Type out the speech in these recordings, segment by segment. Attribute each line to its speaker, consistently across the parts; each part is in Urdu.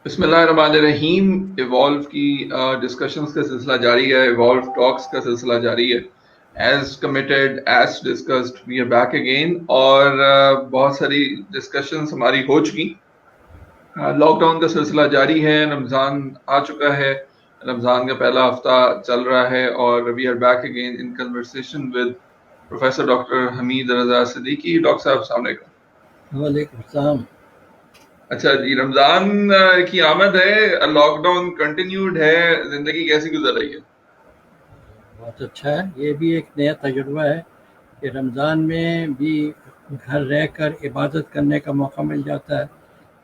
Speaker 1: بسم اللہ الرحمن الرحیم. ایوالو کی ڈسکشنز کا سلسلہ جاری ہے. ایوالو ٹاکس کا سلسلہ جاری ہے. As committed as discussed we are back again. اور بہت ساری ڈسکشنز ہماری ہو چکی. لاک ڈاؤن کا سلسلہ جاری ہے. رمضان آ چکا ہے. رمضان کا پہلا ہفتہ چل رہا ہے اور we are back again in conversation with professor doctor Hameed Raza Siddiqui. Doctor صاحب السلام علیکم.
Speaker 2: وعلیکم السلام.
Speaker 1: اچھا جی، رمضان کی آمد ہے. لاک ڈاؤن کنٹینیوڈ ہے. زندگی کیسی گزر رہی ہے؟
Speaker 2: بہت اچھا ہے. یہ بھی ایک نیا تجربہ ہے کہ رمضان میں بھی گھر رہ کر عبادت کرنے کا موقع مل جاتا ہے.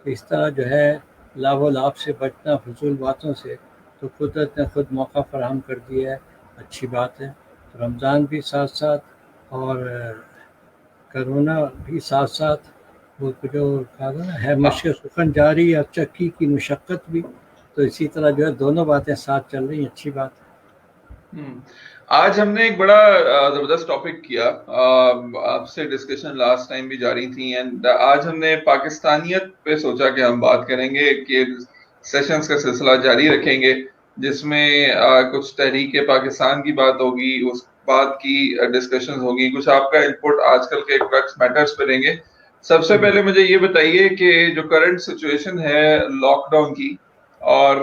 Speaker 2: تو اس طرح جو ہے لاو و لاب سے بچنا، فضول باتوں سے، تو قدرت نے خود موقع فراہم کر دیا ہے. اچھی بات ہے. رمضان بھی ساتھ ساتھ اور کرونا بھی ساتھ ساتھ، وہ جو کہا تھا نا، ہے مشق سخن جاری اور چکی کی مشقت بھی. تو اسی طرح جو ہے دونوں باتیں ساتھ چل رہی ہیں. اچھی بات ہے.
Speaker 1: آج ہم نے ایک بڑا زبردست ٹاپک کیا. آپ سے ڈسکشن لاسٹ ٹائم بھی جاری تھی اینڈ آج ہم نے پاکستانیت پہ سوچا کہ ہم بات کریں گے، کہ سیشنز کا سلسلہ جاری رکھیں گے جس میں کچھ تحریک پاکستان کی بات ہوگی، اس بات کی ڈسکشنز ہوگی، کچھ آپ کا انپٹ آج کل کے کرکس میٹرز پہ لیں گے. سب سے پہلے مجھے یہ بتائیے کہ جو کرنٹ سچویشن ہے لاک ڈاؤن کی، اور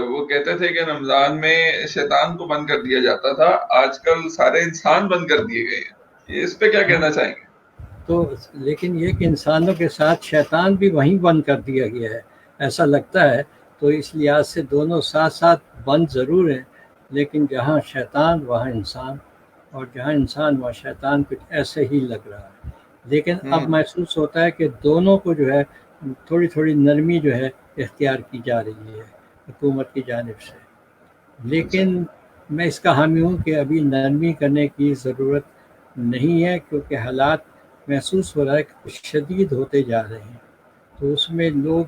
Speaker 1: وہ کہتے تھے کہ رمضان میں شیطان کو بند کر دیا جاتا تھا، آج کل سارے انسان بند کر دیے گئے ہیں. اس پہ کیا کہنا چاہیں گے؟
Speaker 2: تو لیکن یہ کہ انسانوں کے ساتھ شیطان بھی وہیں بند کر دیا گیا ہے، ایسا لگتا ہے. تو اس لحاظ سے دونوں ساتھ ساتھ بند ضرور ہیں، لیکن جہاں شیطان وہاں انسان، اور جہاں انسان وہاں شیطان، کچھ ایسے ہی لگ رہا ہے. لیکن اب محسوس ہوتا ہے کہ دونوں کو جو ہے تھوڑی تھوڑی نرمی جو ہے اختیار کی جا رہی ہے حکومت کی جانب سے. لیکن میں اس کا حامی ہوں کہ ابھی نرمی کرنے کی ضرورت نہیں ہے، کیونکہ حالات محسوس ہو رہا ہے کہ کچھ شدید ہوتے جا رہے ہیں. تو اس میں لوگ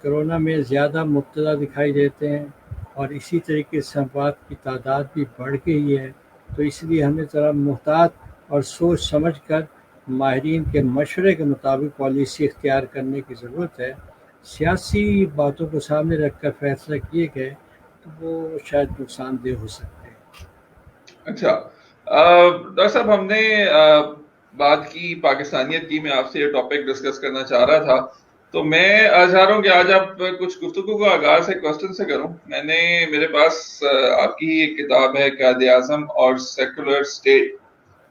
Speaker 2: کرونا میں زیادہ مبتلا دکھائی دیتے ہیں، اور اسی طریقے سے افراد کی تعداد بھی بڑھ گئی ہے. تو اس لیے ہمیں ذرا محتاط اور سوچ سمجھ کر ماہرین کے مشورے کے مطابق پالیسی اختیار کرنے کی ضرورت ہے. سیاسی باتوں کو سامنے رکھ کر فیصلہ کیے گئے تو وہ شاید نقصان دہ ہو سکتے ہیں.
Speaker 1: اچھا ڈاکٹر صاحب، ہم نے بات کی پاکستانیت کی. میں آپ سے یہ ٹاپک ڈسکس کرنا چاہ رہا تھا، تو میں چاہ رہا ہوں کہ آج آپ کچھ گفتگو کا آغاز ایک کوسچن سے کروں. میرے پاس آپ کی ایک کتاب ہے، قائد اعظم اور سیکولر اسٹیٹ.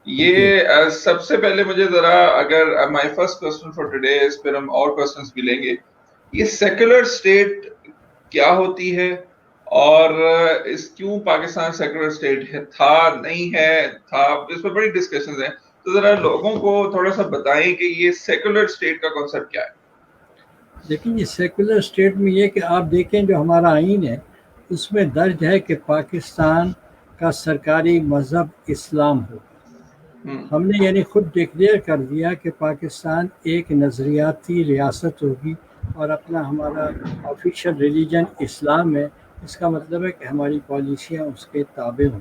Speaker 1: یہ سب سے پہلے مجھے ذرا، اگر my first question for today, پھر ہم اور کوسچنس بھی لیں گے. یہ سیکولر اسٹیٹ کیا ہوتی ہے، اور اس کیوں پاکستان سیکولر اسٹیٹ تھا، نہیں ہے، تھا، اس پر بڑی ڈسکشنز ہیں. تو ذرا لوگوں کو تھوڑا سا بتائیں کہ یہ سیکولر اسٹیٹ کا کانسیپٹ کیا ہے.
Speaker 2: لیکن یہ سیکولر اسٹیٹ میں یہ کہ آپ دیکھیں جو ہمارا آئین ہے اس میں درج ہے کہ پاکستان کا سرکاری مذہب اسلام ہو. ہم نے یعنی خود ڈکلیئر کر دیا کہ پاکستان ایک نظریاتی ریاست ہوگی اور ہمارا آفیشیل ریلیجن اسلام ہے. اس کا مطلب ہے کہ ہماری پالیسیاں اس کے تابع ہوں.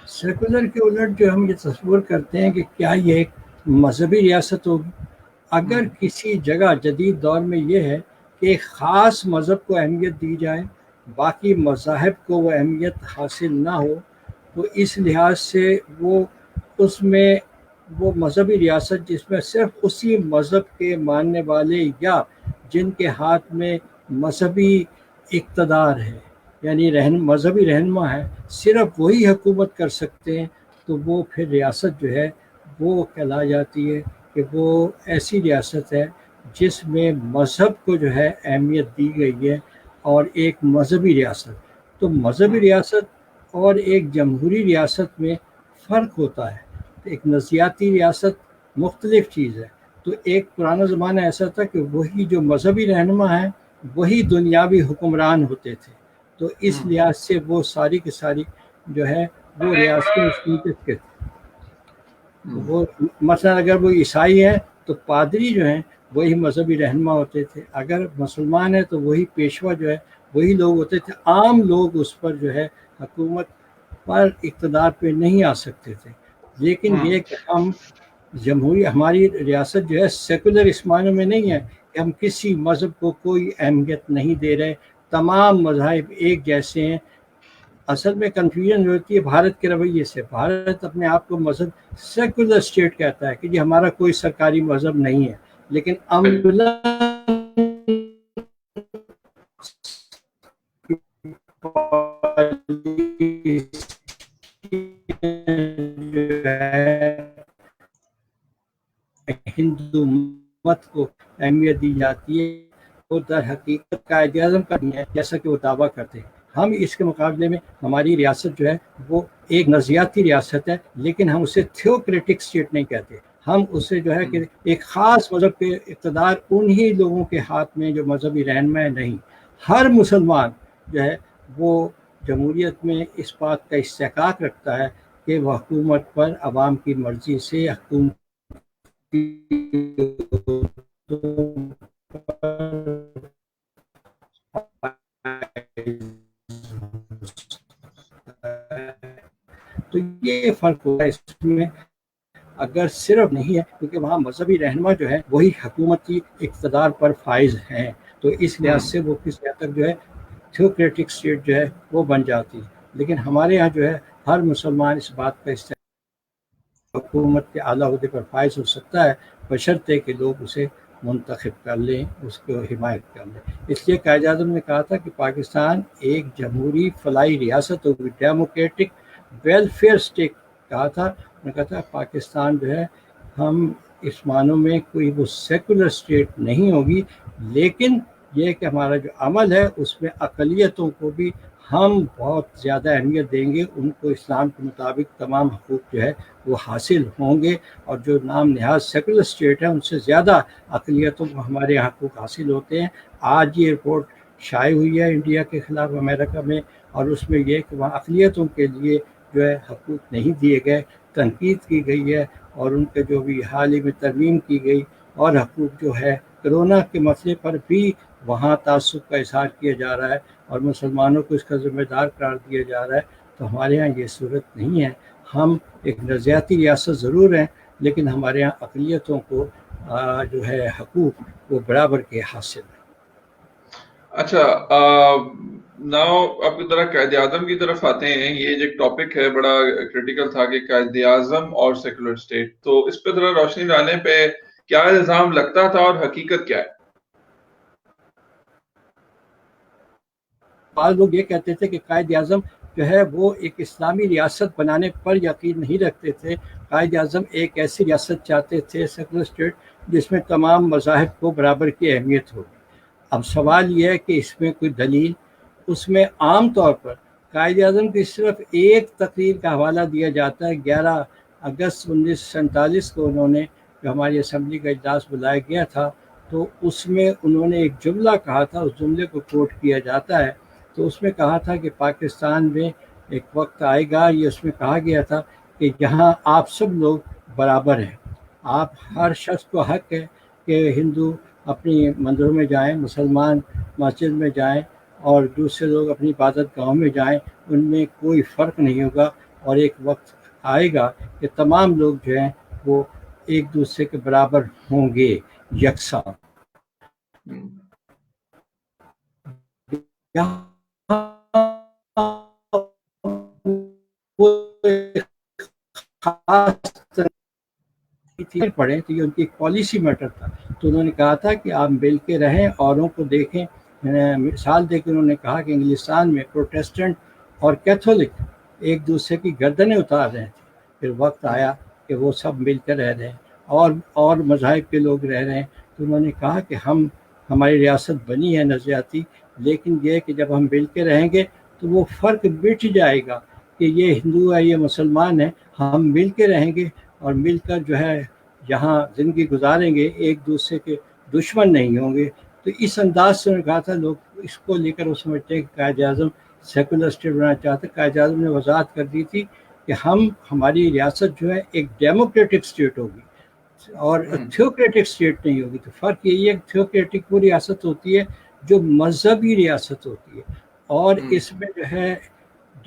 Speaker 2: سیکولر کے الٹ جو ہم یہ تصور کرتے ہیں کہ کیا یہ ایک مذہبی ریاست ہوگی. اگر کسی جگہ جدید دور میں یہ ہے کہ ایک خاص مذہب کو اہمیت دی جائے، باقی مذاہب کو وہ اہمیت حاصل نہ ہو، تو اس لحاظ سے اس میں وہ مذہبی ریاست جس میں صرف اسی مذہب کے ماننے والے یا جن کے ہاتھ میں مذہبی اقتدار ہے، یعنی مذہبی رہنما ہے، صرف وہی حکومت کر سکتے ہیں، تو وہ پھر ریاست جو ہے وہ کہلا جاتی ہے کہ وہ ایسی ریاست ہے جس میں مذہب کو جو ہے اہمیت دی گئی ہے، اور ایک مذہبی ریاست. تو مذہبی ریاست اور ایک جمہوری ریاست میں فرق ہوتا ہے. ایک نظریاتی ریاست مختلف چیز ہے. تو ایک پرانا زمانہ ایسا تھا کہ وہی جو مذہبی رہنما ہیں وہی دنیاوی حکمران ہوتے تھے. تو اس لحاظ سے وہ ساری کی ساری جو ہے وہ ریاستیں وہ مثلا اگر وہ عیسائی ہیں تو پادری جو ہیں وہی مذہبی رہنما ہوتے تھے. اگر مسلمان ہیں تو وہی پیشوا جو ہے وہی لوگ ہوتے تھے. عام لوگ اس پر جو ہے حکومت پر اقتدار پہ نہیں آ سکتے تھے. لیکن یہ کہ ہم جمہوری، ہماری ریاست جو ہے سیکولر اس معنی میں نہیں ہے کہ ہم کسی مذہب کو کوئی اہمیت نہیں دے رہے، تمام مذاہب ایک جیسے ہیں۔ اصل میں کنفیوژن ہوتی ہے بھارت کے رویے سے۔ بھارت اپنے آپ کو مذہب سیکولر اسٹیٹ کہتا ہے کہ جی ہمارا کوئی سرکاری مذہب نہیں ہے، لیکن عملاً ہندو مت کو اہمیت دی جاتی ہے، وہ در حقیقت قائد اعظم کا نہیں ہے جیسا کہ وہ دعویٰ کرتے ہیں۔ ہم اس کے مقابلے میں ہماری ریاست جو ہے وہ ایک نظریاتی ریاست ہے، لیکن ہم اسے تھیوکریٹک اسٹیٹ نہیں کہتے۔ ہم اسے جو ہے کہ ایک خاص مذہب کے اقتدار انہی لوگوں کے ہاتھ میں جو مذہبی رہنما ہے نہیں، ہر مسلمان جو ہے وہ جمہوریت میں اس بات کا استحقاق رکھتا ہے کہ وہ حکومت پر عوام کی مرضی سے حکومت تو یہ فرق ہوتا ہے اس میں، اگر صرف نہیں ہے کیونکہ وہاں مذہبی رہنما جو ہے وہی حکومتی اقتدار پر فائز ہیں، تو اس لحاظ سے وہ کسی حد تک جو ہے تھیوکریٹک اسٹیٹ جو ہے وہ بن جاتی ہے۔ لیکن ہمارے یہاں جو ہے ہر مسلمان اس بات کا حکومت کے اعلیٰ عہدے پر فائز ہو سکتا ہے، بشرطے کہ لوگ اسے منتخب کر لیں، اس کو حمایت کر لیں۔ اس لیے قائد اعظم نے کہا تھا کہ پاکستان ایک جمہوری فلاحی ریاست ہوگی، ڈیموکریٹک ویلفیئر اسٹیٹ کہا تھا۔ انہوں نے کہا تھا پاکستان جو ہے ہم اس معنوں میں کوئی وہ سیکولر اسٹیٹ نہیں ہوگی، لیکن یہ کہ ہمارا جو عمل ہے اس میں اقلیتوں کو بھی ہم بہت زیادہ اہمیت دیں گے، ان کو اسلام کے مطابق تمام حقوق جو ہے وہ حاصل ہوں گے، اور جو نام نہاد سیکولر اسٹیٹ ہے ان سے زیادہ اقلیتوں کو ہمارے حقوق حاصل ہوتے ہیں۔ آج یہ رپورٹ شائع ہوئی ہے انڈیا کے خلاف امریکہ میں، اور اس میں یہ کہ وہاں اقلیتوں کے لیے جو ہے حقوق نہیں دیے گئے، تنقید کی گئی ہے، اور ان کے جو بھی حال ہی میں ترمیم کی گئی، اور حقوق جو ہے کرونا کے مسئلے پر بھی وہاں تعصب کا اظہار کیا جا رہا ہے اور مسلمانوں کو اس کا ذمہ دار قرار دیا جا رہا ہے۔ تو ہمارے ہاں یہ صورت نہیں ہے، ہم ایک نظریاتی ریاست ضرور ہیں، لیکن ہمارے ہاں اقلیتوں کو جو ہے حقوق وہ برابر کے حاصل ہیں۔
Speaker 1: اچھا، ناؤ اب ذرا قائد اعظم کی طرف آتے ہیں۔ یہ جو ٹاپک ہے بڑا کریٹیکل تھا کہ قائد اعظم اور سیکولر اسٹیٹ، تو اس پہ ذرا روشنی ڈالنے پہ کیا الزام لگتا تھا اور حقیقت کیا ہے؟
Speaker 2: بعض لوگ یہ کہتے تھے کہ قائد اعظم جو ہے وہ ایک اسلامی ریاست بنانے پر یقین نہیں رکھتے تھے، قائد اعظم ایک ایسی ریاست چاہتے تھے سیکولر اسٹیٹ جس میں تمام مذاہب کو برابر کی اہمیت ہوگی۔ اب سوال یہ ہے کہ اس میں کوئی دلیل، اس میں عام طور پر قائد اعظم کی صرف ایک تقریر کا حوالہ دیا جاتا ہے۔ 11 اگست 1947 کو انہوں نے جو ہماری اسمبلی کا اجلاس بلایا گیا تھا، تو اس میں انہوں نے ایک جملہ کہا تھا، اس جملے کو کوٹ کیا جاتا ہے، تو اس میں کہا تھا کہ پاکستان میں ایک وقت آئے گا، یہ اس میں کہا گیا تھا کہ جہاں آپ سب لوگ برابر ہیں، آپ ہر شخص کو حق ہے کہ ہندو اپنی مندروں میں جائیں، مسلمان مسجد میں جائیں، اور دوسرے لوگ اپنی عبادت گاہوں میں جائیں، ان میں کوئی فرق نہیں ہوگا، اور ایک وقت آئے گا کہ تمام لوگ جو ہیں وہ ایک دوسرے کے برابر ہوں گے، یکساں۔ پڑھیں تو یہ ان کی ایک پالیسی میٹر تھا، تو انہوں نے کہا تھا کہ آپ مل کے رہیں، اوروں کو دیکھیں۔ مثال دے کے انہوں نے کہا کہ انگلستان میں پروٹیسٹنٹ اور کیتھولک ایک دوسرے کی گردنیں اتار رہے تھے، پھر وقت آیا کہ وہ سب مل کر رہ رہے ہیں، اور مذاہب کے لوگ رہ رہے ہیں، تو انہوں نے کہا کہ ہماری ریاست بنی ہے نظریاتی، لیکن یہ کہ جب ہم مل کے رہیں گے تو وہ فرق مٹ جائے گا کہ یہ ہندو ہے یہ مسلمان ہے، ہم مل کے رہیں گے اور مل کر جو ہے یہاں زندگی گزاریں گے، ایک دوسرے کے دشمن نہیں ہوں گے۔ تو اس انداز سے انہوں نے کہا تھا، لوگ اس کو لے کر وہ سمجھتے ہیں کہ قائد اعظم سیکولر اسٹیٹ بنانا چاہتے۔ قائد اعظم نے وضاحت کر دی تھی کہ ہماری ریاست جو ہے ایک ڈیموکریٹک اسٹیٹ ہوگی اور تھیوکریٹک اسٹیٹ نہیں ہوگی۔ تو فرق یہی ہے کہ تھیوکریٹک وہ ریاست ہوتی ہے جو مذہبی ریاست ہوتی ہے، اور اس میں جو ہے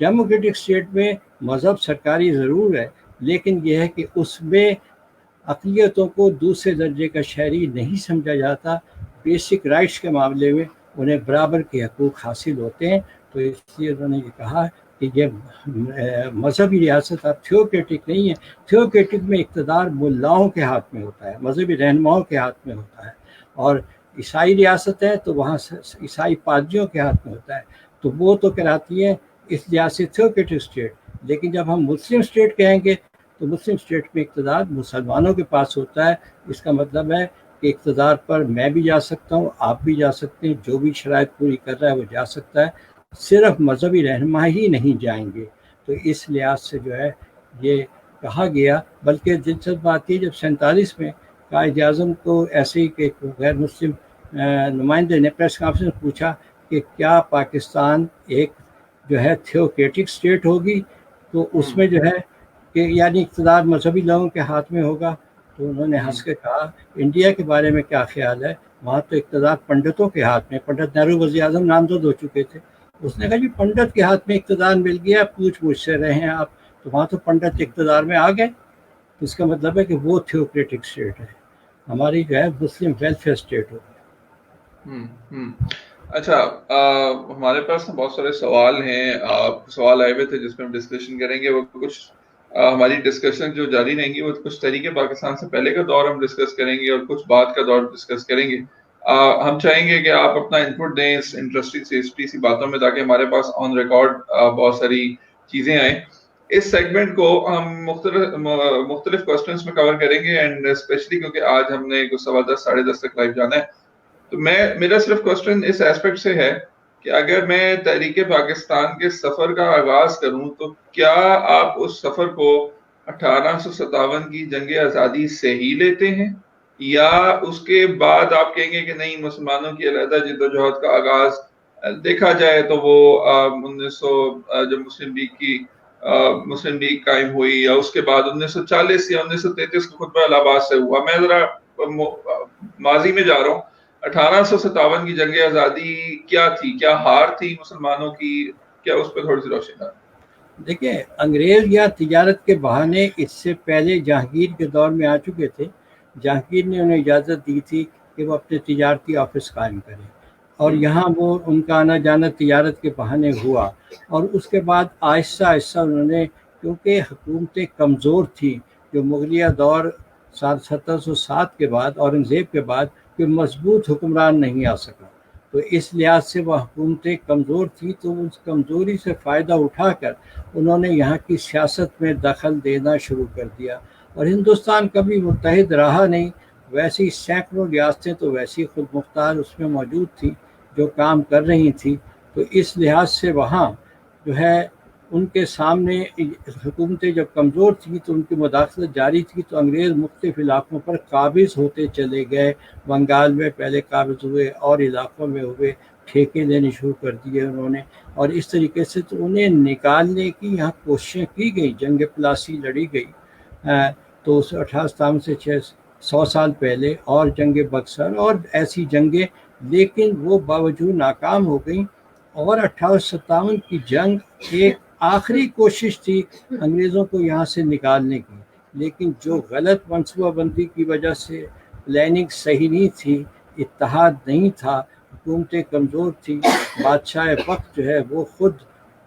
Speaker 2: ڈیموکریٹک اسٹیٹ میں مذہب سرکاری ضرور ہے، لیکن یہ ہے کہ اس میں اقلیتوں کو دوسرے درجے کا شہری نہیں سمجھا جاتا، بیسک رائٹس کے معاملے میں انہیں برابر کے حقوق حاصل ہوتے ہیں. تو اس لیے انہوں نے یہ کہا کہ یہ مذہبی ریاست اب تھیوکریٹک نہیں ہے. تھیوکریٹک میں اقتدار ملاؤں کے ہاتھ میں ہوتا ہے, مذہبی رہنماؤں کے ہاتھ میں ہوتا ہے, اور عیسائی ریاست ہے تو وہاں عیسائی پادریوں کے ہاتھ میں ہوتا ہے. تو وہ تو کراتی ہے اس لحاظ سے تھیوکریٹک اسٹیٹ. لیکن جب ہم مسلم اسٹیٹ کہیں گے تو مسلم اسٹیٹ میں اقتدار مسلمانوں کے پاس ہوتا ہے. اس کا مطلب ہے کہ اقتدار پر میں بھی جا سکتا ہوں, آپ بھی جا سکتے ہیں, جو بھی شرائط پوری کر رہا ہے وہ جا سکتا ہے, صرف مذہبی رہنما ہی نہیں جائیں گے. تو اس لحاظ سے جو ہے یہ کہا گیا. بلکہ دلچسپ بات یہ, جب 47 میں قائد اعظم کو ایسے ہی کہ غیر مسلم نمائندے نے پریس کانفرنس میں پوچھا کہ کیا پاکستان ایک جو ہے تھیوکریٹک اسٹیٹ ہوگی, تو اس میں جو ہے کہ یعنی اقتدار مذہبی لوگوں کے ہاتھ میں ہوگا. تو انہوں نے ہنس کے کہا انڈیا کے بارے میں کیا خیال ہے, وہاں تو اقتدار پنڈتوں کے ہاتھ میں. پنڈت نہرو وزیر اعظم نامزد ہو چکے تھے. اس نے کہا جی پنڈت کے ہاتھ میں اقتدار مل گیا, پوچھ مجھ سے رہے ہیں آپ. تو وہاں تو پنڈت اقتدار میں آ گئے. اس کا مطلب ہے کہ وہ تھیوکریٹک اسٹیٹ ہے, ہماری جو ہے مسلم ویلفیئر اسٹیٹ ہوگی.
Speaker 1: اچھا, ہمارے پاس بہت سارے سوال ہیں, سوال آئے ہوئے تھے جس پہ ہم ڈسکشن کریں گے. وہ کچھ ہماری ڈسکشن جو جاری رہیں گی وہ کچھ تحریک پاکستان سے پہلے کا دور ہم ڈسکس کریں گے اور کچھ بعد کا دور ڈسکس کریں گے. ہم چاہیں گے کہ آپ اپنا انپٹ دیں اس انٹرسٹنگ سی باتوں میں, تاکہ ہمارے پاس آن ریکارڈ بہت ساری چیزیں آئیں. اس سیگمنٹ کو ہم مختلف کوسچنز میں کور کریں گے, اینڈ اسپیشلی کیونکہ آج ہم نے کچھ 10:15 10:30 تک لائیو جانا ہے. تو میرا صرف کوسچن اس ایسپیکٹ سے ہے کہ اگر میں تحریک پاکستان کے سفر کا آغاز کروں تو کیا آپ اس سفر کو 1857 کی جنگ آزادی سے ہی لیتے ہیں, یا اس کے بعد آپ کہیں گے کہ نہیں, مسلمانوں کی علیحدہ جدوجہد کا آغاز دیکھا جائے تو وہ 1900 جب مسلم لیگ قائم ہوئی, یا اس کے بعد 1940 یا 1933 کا خطبہ الہ آباد سے ہوا. میں ذرا ماضی میں جا رہا ہوں. 1857 کی جنگ آزادی کیا تھی, کیا ہار تھی مسلمانوں کی, کیا اس پہ تھوڑی سی روشنی ڈالیں.
Speaker 2: دیکھیں, انگریز یا تجارت کے بہانے اس سے پہلے جہانگیر کے دور میں آ چکے تھے. جہانگیر نے انہیں اجازت دی تھی کہ وہ اپنے تجارتی آفس قائم کریں, اور یہاں وہ ان کا آنا جانا تجارت کے بہانے ہوا. اور اس کے بعد آہستہ آہستہ انہوں نے, کیونکہ حکومتیں کمزور تھیں, جو مغلیہ دور 1707 کے بعد اورنگزیب کے بعد کوئی مضبوط حکمران نہیں آ سکا, تو اس لحاظ سے وہ حکومتیں کمزور تھیں. تو اس کمزوری سے فائدہ اٹھا کر انہوں نے یہاں کی سیاست میں دخل دینا شروع کر دیا. اور ہندوستان کبھی متحد رہا نہیں. ویسی سینکڑوں ریاستیں تو ویسی خود مختار اس میں موجود تھیں جو کام کر رہی تھیں. تو اس لحاظ سے وہاں جو ہے ان کے سامنے حکومتیں جب کمزور تھیں تو ان کی مداخلت جاری تھی. تو انگریز مختلف علاقوں پر قابض ہوتے چلے گئے. بنگال میں پہلے قابض ہوئے, اور علاقوں میں ہوئے, ٹھیکے لینے شروع کر دیے انہوں نے. اور اس طریقے سے تو انہیں نکالنے کی یہاں کوششیں کی گئی, جنگ پلاسی لڑی گئی. تو 1857 سے 100 سال پہلے اور جنگ بکسر اور ایسی جنگیں, لیکن وہ باوجود ناکام ہو گئیں. اور 1857 کی جنگ ایک آخری کوشش تھی انگریزوں کو یہاں سے نکالنے کی, لیکن جو غلط منصوبہ بندی کی وجہ سے پلاننگ صحیح نہیں تھی, اتحاد نہیں تھا, حکومتیں کمزور تھیں, بادشاہ وقت جو ہے وہ خود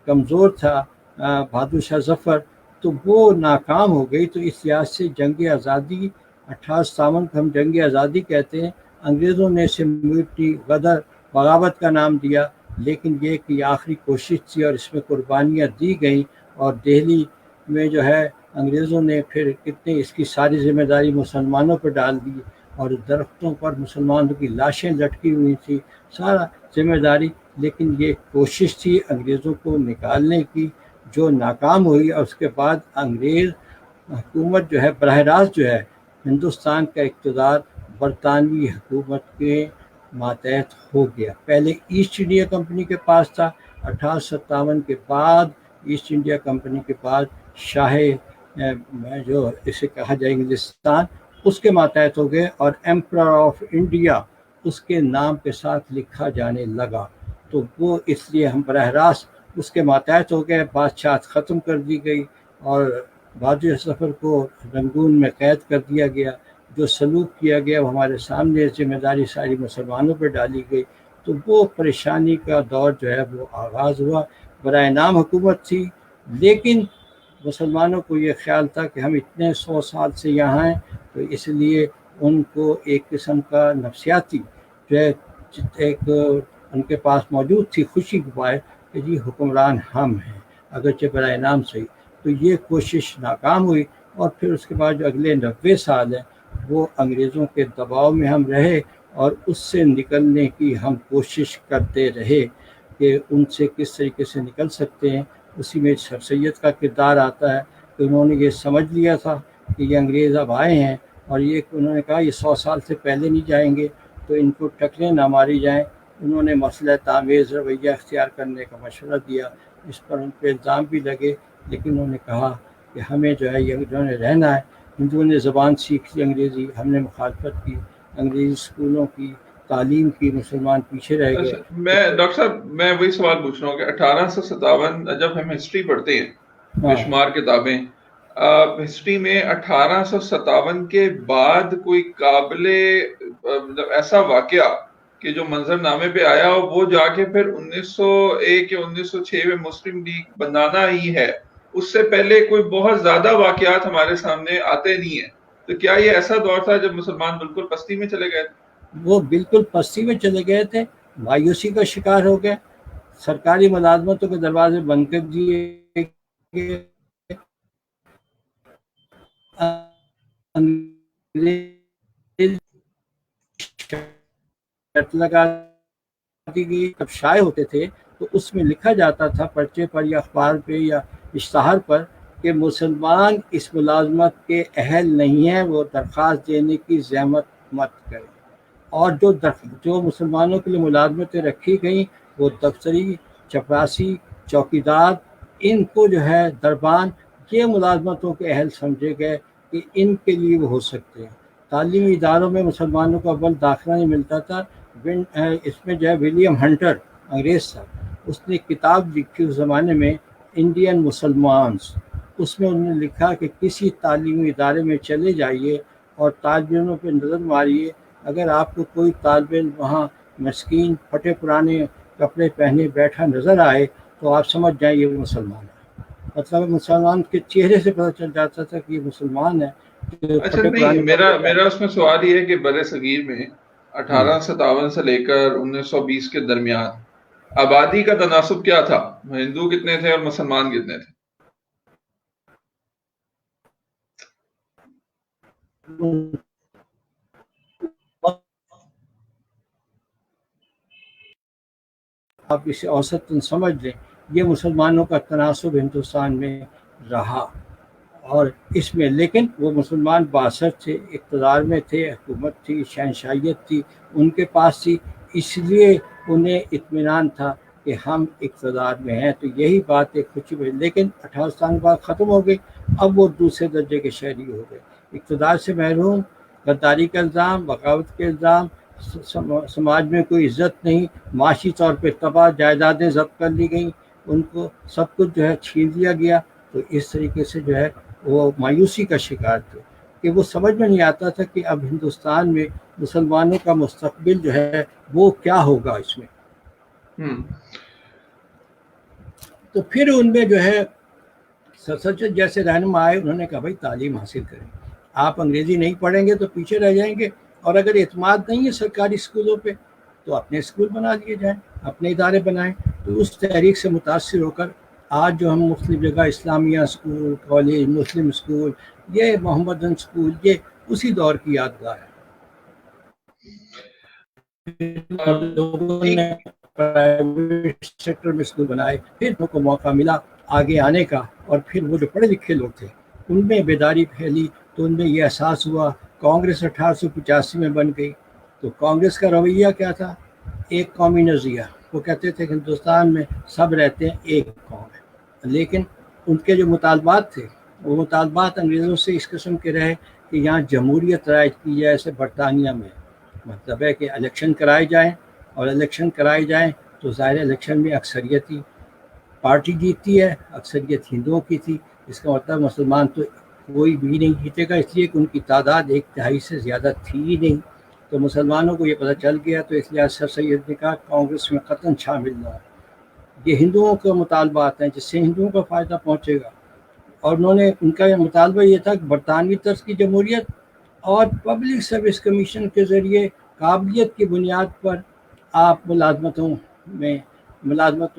Speaker 2: کمزور تھا, بہادر شاہ ظفر, تو وہ ناکام ہو گئی. تو اس لحاظ سے جنگ آزادی 1857 کو ہم جنگ آزادی کہتے ہیں. انگریزوں نے اسے میوٹنی, غدر, بغاوت کا نام دیا, لیکن یہ کہ آخری کوشش تھی اور اس میں قربانیاں دی گئیں. اور دہلی میں جو ہے انگریزوں نے پھر کتنے اس کی ساری ذمہ داری مسلمانوں پر ڈال دی, اور درختوں پر مسلمانوں کی لاشیں لٹکی ہوئی تھی, سارا ذمہ داری. لیکن یہ کوشش تھی انگریزوں کو نکالنے کی جو ناکام ہوئی. اور اس کے بعد انگریز حکومت جو ہے براہ راست جو ہے ہندوستان کا اقتدار برطانوی حکومت کے ماتحت ہو گیا. پہلے ایسٹ انڈیا کمپنی کے پاس تھا, 1857 کے بعد ایسٹ انڈیا کمپنی کے بعد شاہ جو اسے کہا جائے انگلستان, اس کے ماتحت ہو گئے, اور ایمپرر آف انڈیا اس کے نام کے ساتھ لکھا جانے لگا. تو وہ اس لیے ہم براہ راست اس کے ماتحت ہو گئے. بادشاہت ختم کر دی گئی, اور بہادر ظفر کو رنگون میں قید کر دیا گیا. جو سلوک کیا گیا وہ ہمارے سامنے، ذمہ داری ساری مسلمانوں پر ڈالی گئی، تو وہ پریشانی کا دور جو ہے وہ آغاز ہوا۔ برائے نام حکومت تھی، لیکن مسلمانوں کو یہ خیال تھا کہ ہم اتنے 100 سال سے یہاں ہیں، تو اس لیے ان کو ایک قسم کا نفسیاتی جو ہے ایک ان کے پاس موجود تھی خوشی کی بات کہ جی حکمران ہم ہیں، اگرچہ برائے نام سے، تو یہ کوشش ناکام ہوئی۔ اور پھر اس کے بعد جو اگلے 90 سال ہیں وہ انگریزوں کے دباؤ میں ہم رہے، اور اس سے نکلنے کی ہم کوشش کرتے رہے کہ ان سے کس طریقے سے نکل سکتے ہیں۔ اسی میں سر سید کا کردار آتا ہے کہ انہوں نے یہ سمجھ لیا تھا کہ یہ انگریز اب آئے ہیں، اور یہ انہوں نے کہا یہ 100 سال سے پہلے نہیں جائیں گے تو ان کو ٹکریں نہ ماری جائیں۔ انہوں نے مسئلہ تعمیز رویہ اختیار کرنے کا مشورہ دیا، اس پر ان پہ الزام بھی لگے، لیکن انہوں نے کہا کہ ہمیں جو ہے یہ انہوں نے رہنا ہے۔ ہندوؤں نے زبان سیکھ لی انگریزی، ہم نے مخالفت کی، انگریزی اسکولوں کی تعلیم کی، مسلمان پیچھے رہ گئے۔
Speaker 1: میں ڈاکٹر صاحب میں وہی سوال پوچھ رہا ہوں کہ 1857 جب ہم ہسٹری پڑھتے ہیں، بے شمار کتابیں، ہسٹری میں 1857 کے بعد کوئی قابل ایسا واقعہ کہ جو منظر نامے پہ آیا ہو وہ جا کے پھر 1901 یا 1906 میں مسلم لیگ بنانا ہی ہے، اس سے پہلے کوئی بہت زیادہ واقعات ہمارے سامنے آتے نہیں ہیں، تو کیا یہ ایسا دور تھا جب مسلمان بالکل پستی میں چلے گئے؟
Speaker 2: وہ بالکل پستی میں چلے گئے تھے، مایوسی کا شکار ہو گئے، سرکاری ملازمتوں کے دروازے بند کر دیے گئے، لگا دی گئی۔ جب شائع ہوتے تھے تو اس میں لکھا جاتا تھا پرچے پر یا اخبار پہ یا اشتہار پر کہ مسلمان اس ملازمت کے اہل نہیں ہیں، وہ درخواست دینے کی زحمت مت کریں۔ اور جو مسلمانوں کے لیے ملازمتیں رکھی گئیں وہ دفتری، چپراسی، چوکیدار، ان کو جو ہے دربان، یہ ملازمتوں کے اہل سمجھے گئے کہ ان کے لیے وہ ہو سکتے ہیں۔ تعلیمی اداروں میں مسلمانوں کو اول داخلہ نہیں ملتا تھا۔ اس میں جو ہے ولیم ہنٹر انگریز تھا، اس نے کتاب لکھی اس زمانے میں انڈین مسلمانز، اس میں انہوں نے لکھا کہ کسی تعلیمی ادارے میں چلے جائیے اور طالب علموں پہ نظر ماریے، اگر آپ کو کوئی طالب علم وہاں مسکین پھٹے پرانے کپڑے پہنے بیٹھا نظر آئے تو آپ سمجھ جائیں یہ مسلمان ہے۔ مطلب مسلمان کے چہرے سے پتہ چل جاتا تھا کہ یہ مسلمان ہے۔
Speaker 1: اچھا نہیں، میرا اس میں سوال یہ ہے کہ بر صغیر میں 1857 سے لے کر 1920 کے درمیان آبادی کا تناسب کیا تھا؟ ہندو کتنے تھے اور مسلمان کتنے تھے؟
Speaker 2: آپ اسے اوسطاً سمجھ لیں، یہ مسلمانوں کا تناسب ہندوستان میں رہا، اور اس میں لیکن وہ مسلمان باثر تھے، اقتدار میں تھے، حکومت تھی، شہنشاہیت تھی ان کے پاس تھی، اس لیے انہیں اطمینان تھا کہ ہم اقتدار میں ہیں، تو یہی بات ایک خوشی میں۔ لیکن 18 سال بعد ختم ہو گئی، اب وہ دوسرے درجے کے شہری ہو گئے، اقتدار سے محروم، غداری کا الزام، بغاوت کے الزام، سماج میں کوئی عزت نہیں، معاشی طور پہ تباہ، جائیدادیں ضبط کر لی گئیں، ان کو سب کچھ جو ہے چھین لیا گیا۔ تو اس طریقے سے جو ہے وہ مایوسی کا شکار تھے کہ وہ سمجھ میں نہیں آتا تھا کہ اب ہندوستان میں مسلمانوں کا مستقبل جو ہے وہ کیا ہوگا اس میں۔ تو پھر ان میں جو ہے سر سید جیسے رہنما آئے، انہوں نے کہا بھائی تعلیم حاصل کریں، آپ انگریزی نہیں پڑھیں گے تو پیچھے رہ جائیں گے، اور اگر اعتماد نہیں ہے سرکاری اسکولوں پہ تو اپنے اسکول بنا دیے جائیں، اپنے ادارے بنائیں۔ تو اس تحریک سے متاثر ہو کر آج جو ہم مختلف جگہ اسلامیہ اسکول، کالج، مسلم اسکول، یہ محمدن اسکول، یہ اسی دور کی یادگار ہے۔ لوگوں نے پرائیویٹ سیکٹر میں اسکول بنائے، پھر ان کو موقع ملا آگے آنے کا، اور پھر وہ جو پڑھے لکھے لوگ تھے ان میں بیداری پھیلی، تو ان میں یہ احساس ہوا۔ کانگریس 1885 میں بن گئی، تو کانگریس کا رویہ کیا تھا؟ ایک قومی نظریہ، وہ کہتے تھے کہ ہندوستان میں سب رہتے ہیں، ایک قوم ہے، لیکن ان کے جو مطالبات تھے وہ مطالبات انگریزوں سے اس قسم کے رہے کہ یہاں جمہوریت رائج کی جائے، جیسے برطانیہ میں، مطلب ہے کہ الیکشن کرائے جائیں، اور الیکشن کرائے جائیں تو ظاہر الیکشن میں اکثریتی پارٹی جیتتی ہے، اکثریت ہندوؤں کی تھی، اس کا مطلب مسلمان تو کوئی بھی نہیں جیتے گا، اس لیے کہ ان کی تعداد 1/3 سے زیادہ تھی ہی نہیں. تو مسلمانوں کو یہ پتہ چل گیا، تو اس لحاظ سر سید نے کہا کانگریس میں قطعاً شامل نہ ہو. یہ ہندوؤں کے مطالبات ہیں جس سے ہندوؤں کا فائدہ پہنچے گا. اور انہوں نے ان کا مطالبہ یہ تھا کہ برطانوی طرز کی جمہوریت اور پبلک سروس کمیشن کے ذریعے قابلیت کی بنیاد پر آپ ملازمت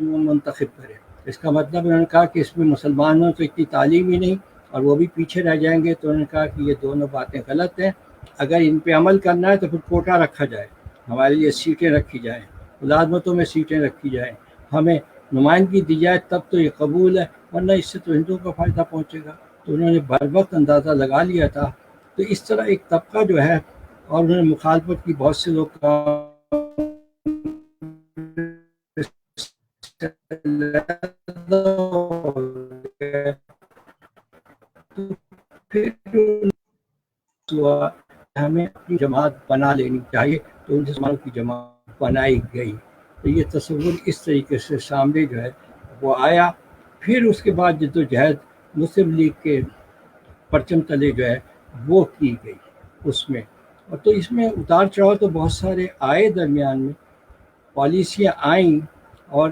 Speaker 2: منتخب کریں. اس کا مطلب انہوں نے کہا کہ اس میں مسلمانوں تو اتنی تعلیم ہی نہیں اور وہ بھی پیچھے رہ جائیں گے. تو انہوں نے کہا کہ یہ دونوں باتیں غلط ہیں، اگر ان پہ عمل کرنا ہے تو پھر کوٹا رکھا جائے، ہمارے لیے سیٹیں رکھی جائیں، ملازمتوں میں سیٹیں رکھی جائیں، ہمیں نمائندگی دی جائے، تب تو یہ قبول ہے، ورنہ اس سے تو ہندوؤں کا فائدہ پہنچے گا. تو انہوں نے بر وقت اندازہ لگا لیا تھا. تو اس طرح ایک طبقہ جو ہے، اور انہوں نے مخالفت کی، بہت سے لوگ ہمیں اپنی جماعت بنا لینی چاہیے، تو ان مسلمانوں کی جماعت بنائی گئی. تو یہ تصور اس طریقے سے سامنے جو ہے وہ آیا. پھر اس کے بعد جد و جہد مسلم لیگ کے پرچم تلے جو ہے وہ کی گئی اس میں. اور تو اس میں اتار چڑھاؤ تو بہت سارے آئے، درمیان میں پالیسیاں آئیں اور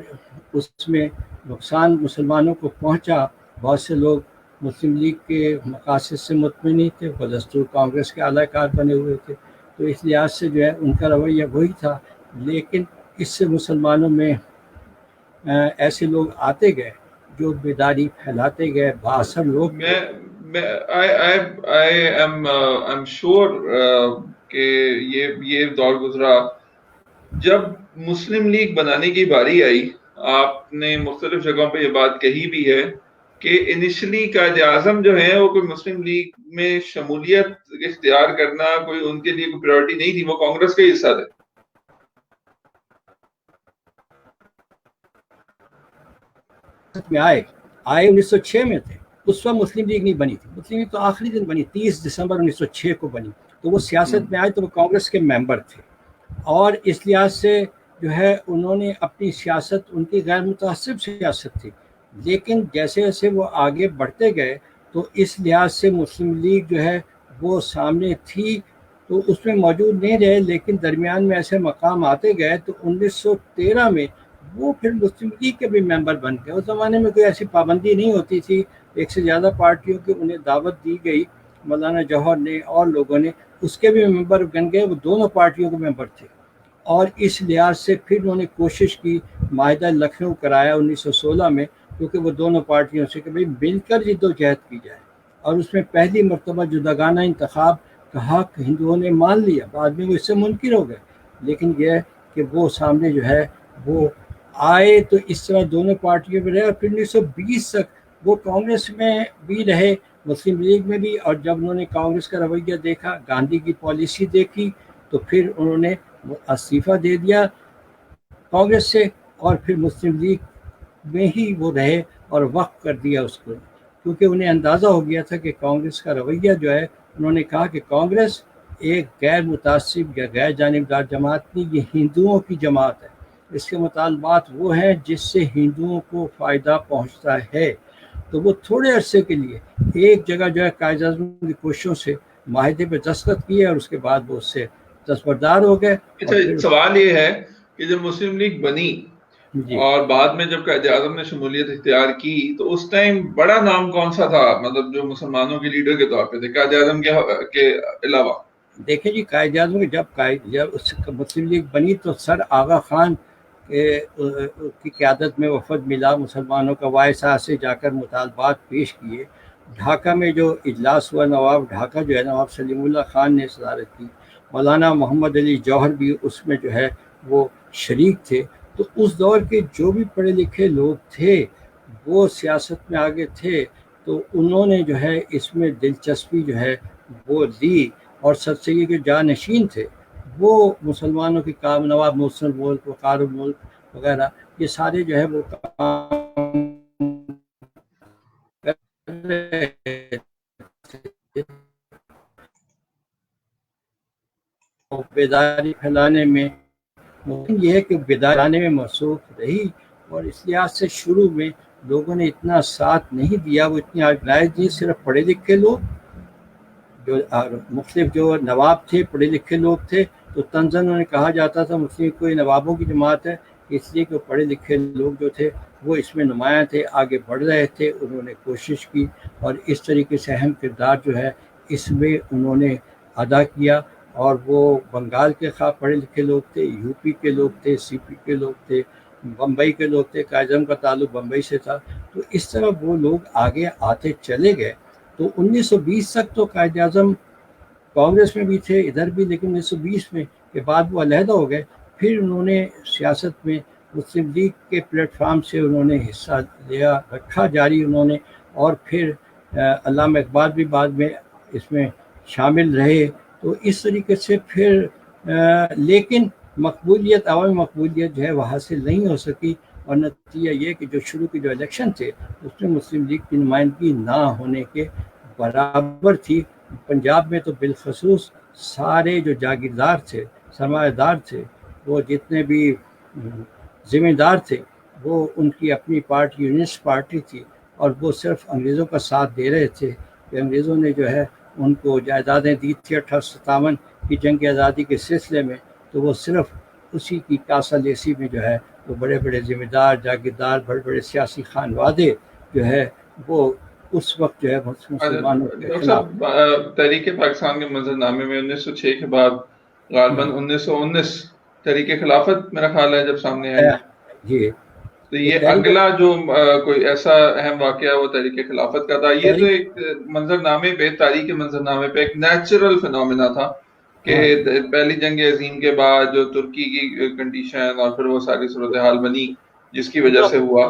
Speaker 2: اس میں نقصان مسلمانوں کو پہنچا. بہت سے لوگ مسلم لیگ کے مقاصد سے مطمئن نہیں تھے، بدستور کانگریس کے اعلی کار بنے ہوئے تھے، تو اس لحاظ سے جو ہے ان کا رویہ وہی تھا. لیکن اس سے مسلمانوں میں ایسے لوگ آتے گئے جو بیداری پھیلاتے گئے، بااثر لوگ.
Speaker 1: I'm sure کہ یہ دور گزرا جب مسلم لیگ بنانے کی باری آئی. آپ نے مختلف جگہوں پہ یہ بات کہی بھی ہے کہ انیشلی قائد اعظم جو ہیں وہ کوئی مسلم لیگ میں شمولیت اختیار کرنا کوئی ان کے لیے کوئی پریورٹی نہیں تھی، وہ کانگریس کا حصہ تھے.
Speaker 2: میں آئے 1906 میں تھے، اس وقت مسلم لیگ نہیں بنی تھی. مسلم لیگ تو آخری دن بنی، 30 دسمبر 1906 کو بنی. تو وہ سیاست میں آئے تو وہ کانگریس کے ممبر تھے، اور اس لحاظ سے جو ہے انہوں نے اپنی سیاست، ان کی غیر متعصب سیاست تھی. لیکن جیسے جیسے وہ آگے بڑھتے گئے تو اس لحاظ سے مسلم لیگ جو ہے وہ سامنے تھی تو اس میں موجود نہیں رہے. لیکن درمیان میں ایسے مقام آتے گئے تو 1913 میں وہ پھر مسلم لیگ کے بھی ممبر بن گئے. اس زمانے میں کوئی ایسی پابندی نہیں ہوتی تھی، ایک سے زیادہ پارٹیوں کی انہیں دعوت دی گئی. مولانا جوہر نے اور لوگوں نے اس کے بھی ممبر بن گئے، وہ دونوں پارٹیوں کے ممبر تھے. اور اس لحاظ سے پھر انہوں نے کوشش کی، معاہدہ لکھنؤ کرایا 1916 میں، کیونکہ وہ دونوں پارٹیوں سے کہ بھئی مل کر جد و جہد کی جائے. اور اس میں پہلی مرتبہ جداگانہ انتخاب کا حق ہندوؤں نے مان لیا. بعد میں وہ اس سے منکر ہو گئے، لیکن یہ کہ وہ سامنے جو ہے وہ آئے. تو اس طرح دونوں پارٹیوں میں رہے، اور پھر 1920 تک وہ کانگریس میں بھی رہے، مسلم لیگ میں بھی. اور جب انہوں نے کانگریس کا رویہ دیکھا، گاندھی کی پالیسی دیکھی، تو پھر انہوں نے استعفیٰ دے دیا کانگریس سے، اور پھر مسلم لیگ میں ہی وہ رہے اور وقف کر دیا اس کو. کیونکہ انہیں اندازہ ہو گیا تھا کہ کانگریس کا رویہ جو ہے، انہوں نے کہا کہ کانگریس ایک غیر متعصب یا غیر جانبدار جماعت نہیں، یہ ہندوؤں کی جماعت ہے. اس کے مطالبات وہ ہیں جس سے ہندوؤں کو فائدہ پہنچتا ہے. تو وہ تھوڑے عرصے کے لیے ایک جگہ جو ہے قائد اعظم کی کوششوں سے معاہدے پہ دستخط کیے، اور اس کے بعد وہ اس سے دستبردار ہو گئے.
Speaker 1: اچھا، سوال یہ ہے کہ جب مسلم لیگ بنی
Speaker 2: جی،
Speaker 1: اور بعد میں جب قائد اعظم نے شمولیت اختیار کی تو اس ٹائم بڑا نام کون سا تھا، مطلب جو مسلمانوں کے لیڈر کے طور پہ تھے قائد اعظم کے علاوہ؟
Speaker 2: دیکھیں جی، قائد اعظم جب مسلم لیگ بنی تو سر آغا خان کی قیادت میں وفد ملا مسلمانوں کا، وائسا سے جا کر مطالبات پیش کیے. ڈھاکہ میں جو اجلاس ہوا، نواب ڈھاکہ جو ہے نواب سلیم اللہ خان نے صدارت کی، مولانا محمد علی جوہر بھی اس میں جو ہے وہ شریک تھے. تو اس دور کے جو بھی پڑھے لکھے لوگ تھے وہ سیاست میں آگے تھے، تو انہوں نے جو ہے اس میں دلچسپی جو ہے وہ لی. اور سر سید کے جانشین تھے وہ مسلمانوں کے کام، نواب محسن ملک، وقار الملک وغیرہ، یہ سارے جو ہے وہ کام بیداری پھیلانے میں، یہ ہے کہ بیداری پھیلانے میں مصروف رہی. اور اس لحاظ سے شروع میں لوگوں نے اتنا ساتھ نہیں دیا، وہ اتنی آرگنائز نہیں، صرف پڑھے لکھے لوگ جو مختلف جو نواب تھے پڑھے لکھے لوگ تھے، تو طنزاً انہیں کہا جاتا تھا مسلم کوئی نوابوں کی جماعت ہے، اس لیے کہ پڑھے لکھے لوگ جو تھے وہ اس میں نمایاں تھے، آگے بڑھ رہے تھے، انہوں نے کوشش کی اور اس طریقے سے اہم کردار جو ہے اس میں انہوں نے ادا کیا۔ اور وہ بنگال کے خواہ پڑھے لکھے لوگ تھے، یو پی کے لوگ تھے، سی پی کے لوگ تھے، بمبئی کے لوگ تھے، قائد اعظم کا تعلق بمبئی سے تھا، تو اس طرح وہ لوگ آگے آتے چلے گئے۔ تو 1920 تک تو قائد اعظم کانگریس میں بھی تھے ادھر بھی، لیکن 1920 میں کے بعد وہ علیحدہ ہو گئے، پھر انہوں نے سیاست میں مسلم لیگ کے پلیٹ فارم سے انہوں نے حصہ لیا، رکھا جاری انہوں نے، اور پھر علامہ اقبال بھی بعد میں اس میں شامل رہے۔ تو اس طریقے سے پھر لیکن مقبولیت، عوامی مقبولیت جو ہے وہ حاصل نہیں ہو سکی، اور نتیجہ یہ کہ جو شروع کے جو الیکشن تھے اس میں مسلم لیگ کی نمائندگی نہ ہونے کے برابر تھی۔ پنجاب میں تو بالخصوص سارے جو جاگیردار تھے، سرمایہ دار تھے، وہ جتنے بھی ذمہ دار تھے، وہ ان کی اپنی پارٹی یونسٹ پارٹی تھی، اور وہ صرف انگریزوں کا ساتھ دے رہے تھے کہ انگریزوں نے جو ہے ان کو جائیدادیں دی تھی 1857 کی جنگ آزادی کے سلسلے میں، تو وہ صرف اسی کی کاسہ لیسی میں جو ہے وہ بڑے بڑے ذمہ دار جاگیردار بڑے بڑے سیاسی خانوادے جو ہے وہ اس وقت جو ہے مسلمانوں کے
Speaker 1: ڈاکٹر
Speaker 2: خلاف۔
Speaker 1: صاحب، تحریک پاکستان کے منظرنامے میں 1906 کے بعد غالباً 1919 تحریک خلافت میرا خیال ہے جب سامنے آئی،
Speaker 2: جی
Speaker 1: تو یہ اگلا جو کوئی ایسا اہم واقعہ وہ تحریک خلافت کا تھا۔ یہ تو ایک منظرنامے پہ، تاریخ منظرنامے پہ ایک نیچرل فنومینا تھا کہ پہلی جنگ عظیم کے بعد جو ترکی کی کنڈیشن اور پھر وہ ساری صورتحال بنی جس کی وجہ سے ہوا،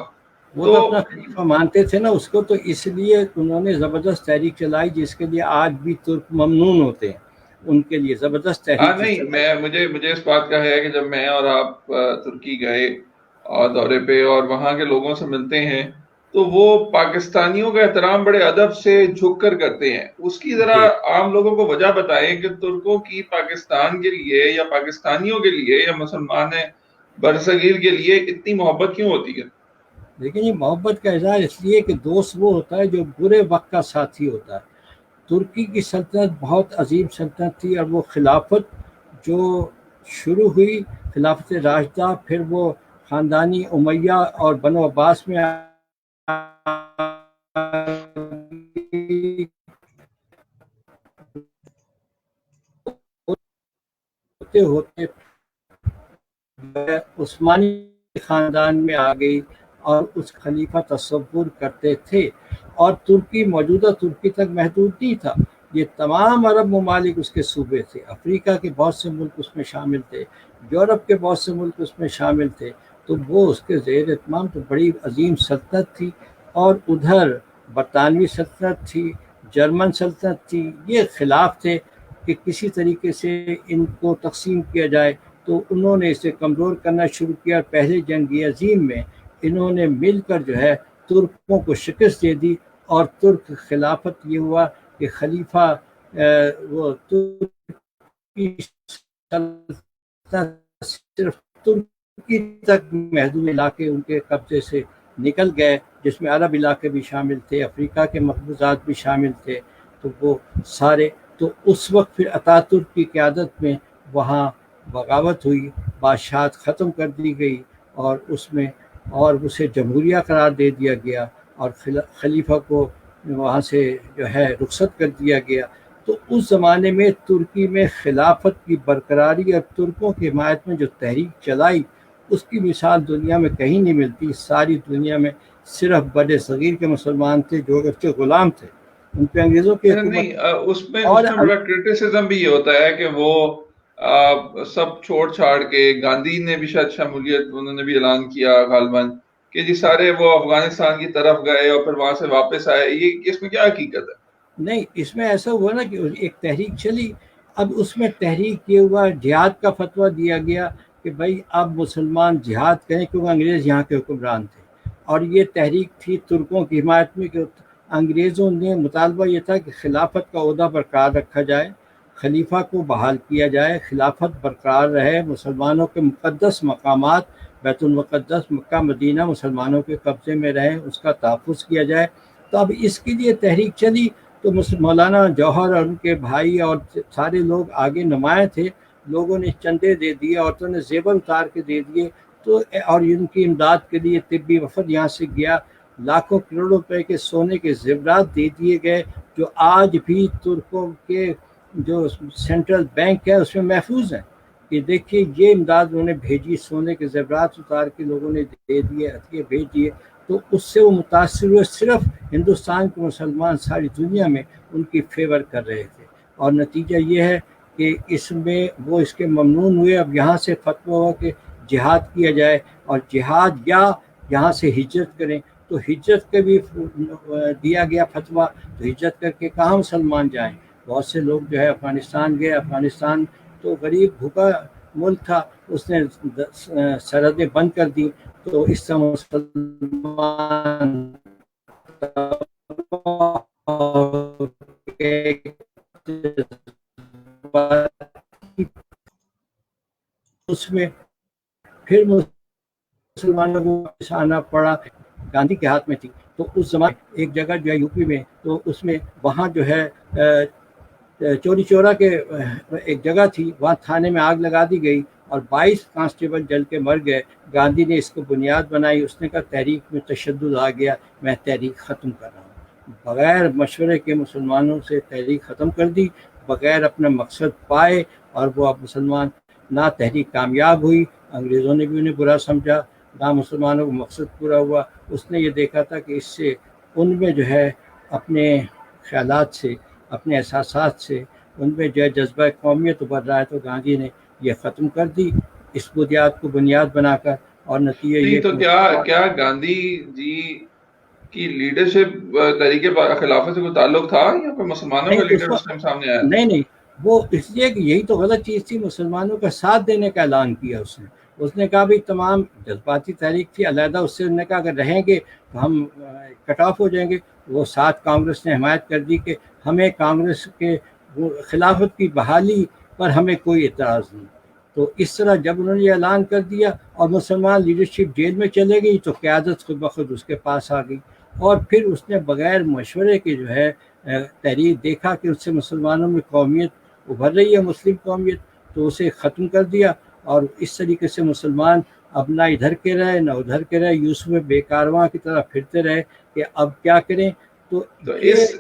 Speaker 2: وہ تو اپنا خلیفہ مانتے تھے نا اس کو، تو اس لیے انہوں نے زبردست تحریک چلائی جس کے لیے آج بھی ترک ممنون ہوتے ہیں، ان کے لیے زبردست تحریک
Speaker 1: نہیں، مجھے اس بات کا ہے کہ جب میں اور آپ ترکی گئے اور دورے پہ اور وہاں کے لوگوں سے ملتے ہیں تو وہ پاکستانیوں کا احترام بڑے ادب سے جھک کر کرتے ہیں۔ اس کی ذرا عام لوگوں کو وجہ بتائیں کہ ترکوں کی پاکستان کے لیے یا پاکستانیوں کے لیے یا مسلمان برصغیر کے لیے اتنی محبت کیوں ہوتی ہے؟
Speaker 2: لیکن یہ محبت کا اظہار اس لیے کہ دوست وہ ہوتا ہے جو برے وقت کا ساتھی ہوتا ہے۔ ترکی کی سلطنت بہت عظیم سلطنت تھی، اور وہ خلافت جو شروع ہوئی خلافت راشدہ، پھر وہ خاندانی امیہ اور بنو عباس میں ہوتے ہوتے عثمانی خاندان میں آ گئی، اور اس خلیفہ تصور کرتے تھے، اور ترکی موجودہ ترکی تک محدود نہیں تھا، یہ تمام عرب ممالک اس کے صوبے تھے، افریقہ کے بہت سے ملک اس میں شامل تھے، یورپ کے بہت سے ملک اس میں شامل تھے، تو وہ اس کے زیر اہتمام تو بڑی عظیم سلطنت تھی۔ اور ادھر برطانوی سلطنت تھی، جرمن سلطنت تھی، یہ خلاف تھے کہ کسی طریقے سے ان کو تقسیم کیا جائے، تو انہوں نے اسے کمزور کرنا شروع کیا۔ پہلے جنگ عظیم میں انہوں نے مل کر جو ہے ترکوں کو شکست دے دی، اور ترک خلافت یہ ہوا کہ خلیفہ وہ ترکی صرف ترکی تک محدود علاقے ان کے قبضے سے نکل گئے، جس میں عرب علاقے بھی شامل تھے، افریقہ کے مقبوضات بھی شامل تھے، تو وہ سارے، تو اس وقت پھر اتاترک کی قیادت میں وہاں بغاوت ہوئی، بادشاہت ختم کر دی گئی، اور اس میں اور اسے جمہوریہ قرار دے دیا گیا، اور خلیفہ کو وہاں سے جو ہے رخصت کر دیا گیا۔ تو اس زمانے میں ترکی میں خلافت کی برقراری اور ترکوں کی حمایت میں جو تحریک چلائی، اس کی مثال دنیا میں کہیں نہیں ملتی۔ ساری دنیا میں صرف بڑے صغیر کے مسلمان تھے جو اگرچہ غلام تھے، ان پہ انگریزوں کی
Speaker 1: نہیں، اس میں بڑا کرٹیسزم بھی یہ ہوتا ہے کہ وہ سب چھوڑ چھاڑ کے، گاندھی نے بھی شاید شمولیت انہوں نے بھی اعلان کیا غالباً کہ جی سارے وہ افغانستان کی طرف گئے اور پھر وہاں سے واپس آئے، یہ اس میں کیا حقیقت ہے؟
Speaker 2: نہیں، اس میں ایسا ہوا نا کہ ایک تحریک چلی، اب اس میں تحریک یہ ہوا، جہاد کا فتویٰ دیا گیا کہ بھائی اب مسلمان جہاد کریں، کیونکہ انگریز یہاں کے حکمران تھے، اور یہ تحریک تھی ترکوں کی حمایت میں کہ انگریزوں نے مطالبہ یہ تھا کہ خلافت کا عہدہ برقرار رکھا جائے، خلیفہ کو بحال کیا جائے، خلافت برقرار رہے، مسلمانوں کے مقدس مقامات بیت المقدس مکہ مدینہ مسلمانوں کے قبضے میں رہے، اس کا تحفظ کیا جائے۔ تو اب اس کے لیے تحریک چلی، تو مولانا جوہر اور ان کے بھائی اور سارے لوگ آگے نمایاں تھے، لوگوں نے چندے دے دیے، عورتوں نے زیور اتار کے دے دیے، تو اور ان کی امداد کے لیے طبی وفد یہاں سے گیا، لاکھوں کروڑوں روپے کے سونے کے زیورات دے دیے گئے، جو آج بھی ترکوں کے جو سینٹرل بینک ہے اس میں محفوظ ہیں، کہ دیکھیے یہ امداد انہوں نے بھیجی، سونے کے زیورات اتار کے لوگوں نے دے دیے، عطیے بھیج دیے۔ تو اس سے وہ متاثر ہوئے، صرف ہندوستان کے مسلمان ساری دنیا میں ان کی فیور کر رہے تھے، اور نتیجہ یہ ہے کہ اس میں وہ اس کے ممنون ہوئے۔ اب یہاں سے فتویٰ ہوا کہ جہاد کیا جائے، اور جہاد یا یہاں سے ہجرت کریں، تو ہجرت کا بھی دیا گیا فتویٰ، تو ہجرت کر کے کہاں مسلمان جائیں؟ بہت سے لوگ جو ہے افغانستان گئے، افغانستان تو غریب بھوکا ملک تھا، اس نے سرحدیں بند کر دی، تو اس سے مسلمان اس میں پھر مسلمانوں کو آنا پڑا، گاندھی کے ہاتھ میں تھی۔ تو اس زمانے ایک جگہ جو ہے یو پی میں، تو اس میں وہاں جو ہے چوری چورا کے ایک جگہ تھی، وہاں تھانے میں آگ لگا دی گئی اور 22 کانسٹیبل جل کے مر گئے۔ گاندھی نے اس کو بنیاد بنائی، اس نے کہا تحریک میں تشدد آ گیا، میں تحریک ختم کر رہا ہوں۔ بغیر مشورے کے مسلمانوں سے تحریک ختم کر دی، بغیر اپنا مقصد پائے، اور وہ اب مسلمان نہ تحریک کامیاب ہوئی، انگریزوں نے بھی انہیں برا سمجھا، نہ مسلمانوں کو مقصد پورا ہوا۔ اس نے یہ دیکھا تھا کہ اس سے ان میں جو ہے اپنے خیالات سے، اپنے احساسات سے ان میں جو ہے جذبہ قومیت ابھر رہا ہے، تو گاندھی نے یہ ختم کر دی اس بنیاد کو بنیاد بنا کر، اور نتیجہ یہ
Speaker 1: تو کیا گاندھی جی کی لیڈرشپ تحریک خلافت سے کوئی تعلق تھا، یا کوئی مسلمانوں کا لیڈر اس ٹائم سامنے آیا؟
Speaker 2: نہیں، وہ اس لیے کہ یہی تو غلط چیز تھی، مسلمانوں کا ساتھ دینے کا اعلان کیا اس نے کہا بھی تمام جذباتی تحریک تھی علیحدہ، اس سے نے کہا اگر رہیں گے تو ہم کٹ آف ہو جائیں گے۔ وہ ساتھ کانگریس نے حمایت کر دی کہ ہمیں کانگریس کے خلافت کی بحالی پر ہمیں کوئی اعتراض نہیں۔ تو اس طرح جب انہوں نے یہ اعلان کر دیا اور مسلمان لیڈرشپ جیل میں چلے گئی، تو قیادت خود بخود اس کے پاس آ گئی، اور پھر اس نے بغیر مشورے کے جو ہے تحریک دیکھا کہ اس سے مسلمانوں میں قومیت ابھر رہی ہے، مسلم قومیت، تو اسے ختم کر دیا، اور اس طریقے سے مسلمان اب نہ ادھر کے رہے نہ ادھر کے رہے، یوسف میں بے کارواں کی طرح پھرتے رہے کہ اب کیا کریں۔ تو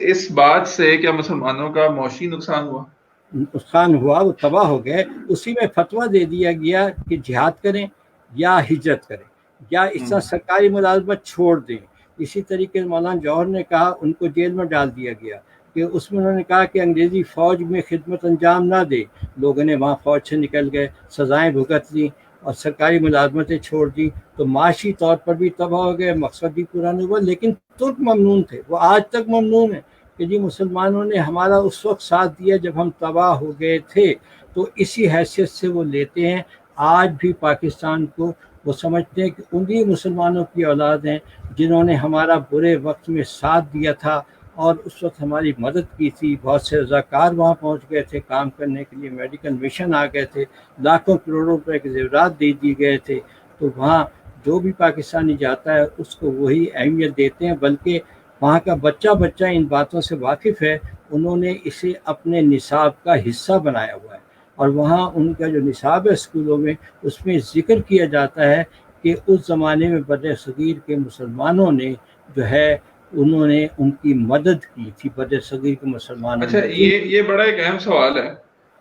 Speaker 1: اس بات سے کیا مسلمانوں کا معاشی نقصان ہوا؟
Speaker 2: نقصان ہوا، وہ تباہ ہو گئے۔ اسی میں فتویٰ دے دیا گیا کہ جہاد کریں یا ہجرت کریں، یا اس طرح سرکاری ملازمت چھوڑ دیں۔ اسی طریقے سے مولانا جوہر نے کہا، ان کو جیل میں ڈال دیا گیا، کہ اس میں انہوں نے کہا کہ انگریزی فوج میں خدمت انجام نہ دے۔ لوگوں نے وہاں فوج سے نکل گئے، سزائیں بھگت لیں اور سرکاری ملازمتیں چھوڑ دیں، تو معاشی طور پر بھی تباہ ہو گئے، مقصد بھی پورا نہیں ہوا۔ لیکن ترک ممنون تھے، وہ آج تک ممنون ہیں کہ جی مسلمانوں نے ہمارا اس وقت ساتھ دیا جب ہم تباہ ہو گئے تھے، تو اسی حیثیت سے وہ لیتے ہیں۔ آج بھی پاکستان کو وہ سمجھتے ہیں کہ انہی مسلمانوں کی اولاد ہیں جنہوں نے ہمارا برے وقت میں ساتھ دیا تھا اور اس وقت ہماری مدد کی تھی۔ بہت سے رضاکار وہاں پہنچ گئے تھے کام کرنے کے لیے، میڈیکل مشن آ گئے تھے، لاکھوں کروڑوں روپے کے زیورات دے دیے گئے تھے۔ تو وہاں جو بھی پاکستانی جاتا ہے اس کو وہی اہمیت دیتے ہیں، بلکہ وہاں کا بچہ ان باتوں سے واقف ہے، انہوں نے اسے اپنے نصاب کا حصہ بنایا ہوا ہے، اور وہاں ان کا جو نصاب ہے اسکولوں میں، اس میں ذکر کیا جاتا ہے کہ اس زمانے میں بر صغیر کے مسلمانوں نے جو ہے انہوں نے ان کی مدد کی تھی، بر صغیر کے مسلمانوں نے۔
Speaker 1: اچھا، یہ بڑا ایک اہم سوال ہے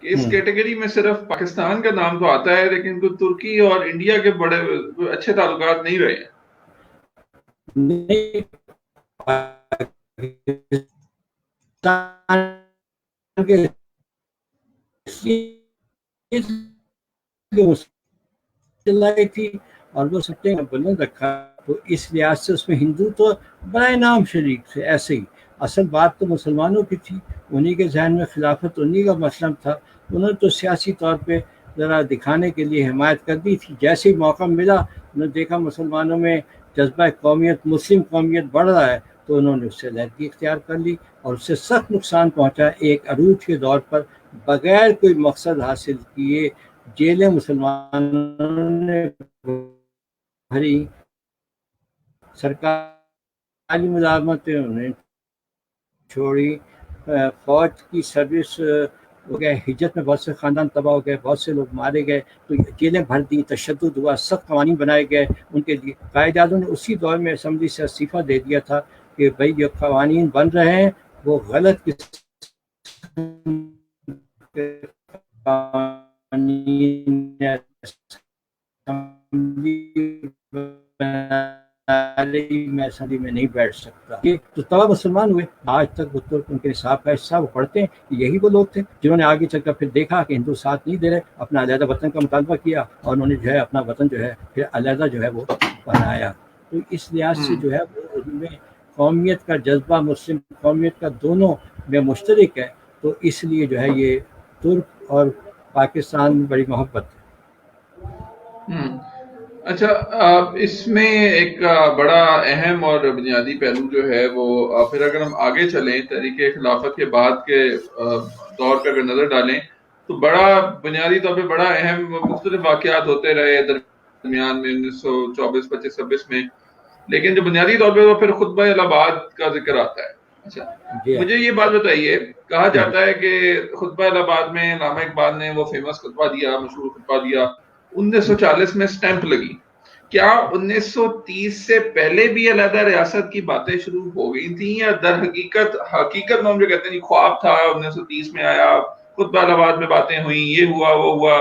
Speaker 1: کہ اس کیٹیگری میں صرف پاکستان کا نام تو آتا ہے، لیکن کوئی ترکی اور انڈیا کے بڑے اچھے تعلقات نہیں رہے ہیں۔
Speaker 2: تھی اور وہ سکتے بلند رکھا، تو اس لحاظ سے اس میں ہندو تو برائے نام شریک تھے۔ ایسے ہی اصل بات تو مسلمانوں کی تھی، انہی کے ذہن میں خلافت انہی کا مسلم تھا، انہوں نے تو سیاسی طور پہ ذرا دکھانے کے لیے حمایت کر دی تھی۔ جیسے ہی موقع ملا انہوں نے دیکھا مسلمانوں میں جذبہ قومیت، مسلم قومیت بڑھ رہا ہے، تو انہوں نے اس سے علیحدگی اختیار کر لی اور اس سے سخت نقصان پہنچا۔ ایک عروج کے دور پر بغیر کوئی مقصد حاصل کیے جیلیں مسلمانوں نے بھری سرکاری ملازمتیں انہوں نے چھوڑی، فوج کی سروس ہو گئے، ہجرت میں بہت سے خاندان تباہ ہو گئے، بہت سے لوگ مارے گئے، تو جیلیں بھر دی، تشدد ہوا، سخت قوانین بنائے گئے ان کے لیے۔ قائد اعظم نے اسی دور میں اسمبلی سے استعفیٰ دے دیا تھا کہ بھائی جو قوانین بن رہے ہیں وہ غلط میں اسمبلی میں نہیں بیٹھ سکتا۔ تو تباہ مسلمان ہوئے، آج تک وہ ترک ان کے نصاب کا حصہ وہ پڑھتے ہیں۔ یہی وہ لوگ تھے جنہوں نے آگے چل کر پھر دیکھا کہ ہندو ساتھ نہیں دے رہے، اپنا علیحدہ وطن کا مطالبہ کیا اور انہوں نے جو ہے اپنا وطن جو ہے پھر علیحدہ جو ہے وہ بنایا۔ تو اس لحاظ سے جو ہے ان میں قومیت کا جذبہ، مسلم قومیت کا دونوں میں مشترک ہے، تو اس لیے جو ہے یہ ترک اور پاکستان میں بڑی محبت ہے۔
Speaker 1: اچھا، اس میں ایک بڑا اہم اور بنیادی پہلو جو ہے وہ پھر اگر ہم آگے چلیں تحریک خلافت کے بعد کے دور پہ اگر نظر ڈالیں تو بڑا بنیادی طور پہ بڑا اہم مختلف واقعات ہوتے رہے درمیان میں 1924 25 26 میں، لیکن جو بنیادی طور پہ وہ پھر خطبہ الہباد کا ذکر آتا ہے۔ اچھا، مجھے یہ بات بتائیے، کہا جاتا ہے کہ خطبہ الہباد میں علامہ اقبال نے وہ فیمس خطبہ دیا، مشہور خطبہ دیا، 1940 میں سٹیمپ لگی۔ کیا 1930 سے پہلے بھی علیحدہ ریاست کی باتیں شروع ہو گئی تھیں، یا در حقیقت میں ہم جو کہتے ہیں خواب تھا، 1930 میں آیا، خطبہ الہباد میں باتیں ہوئیں، یہ ہوا وہ ہوا،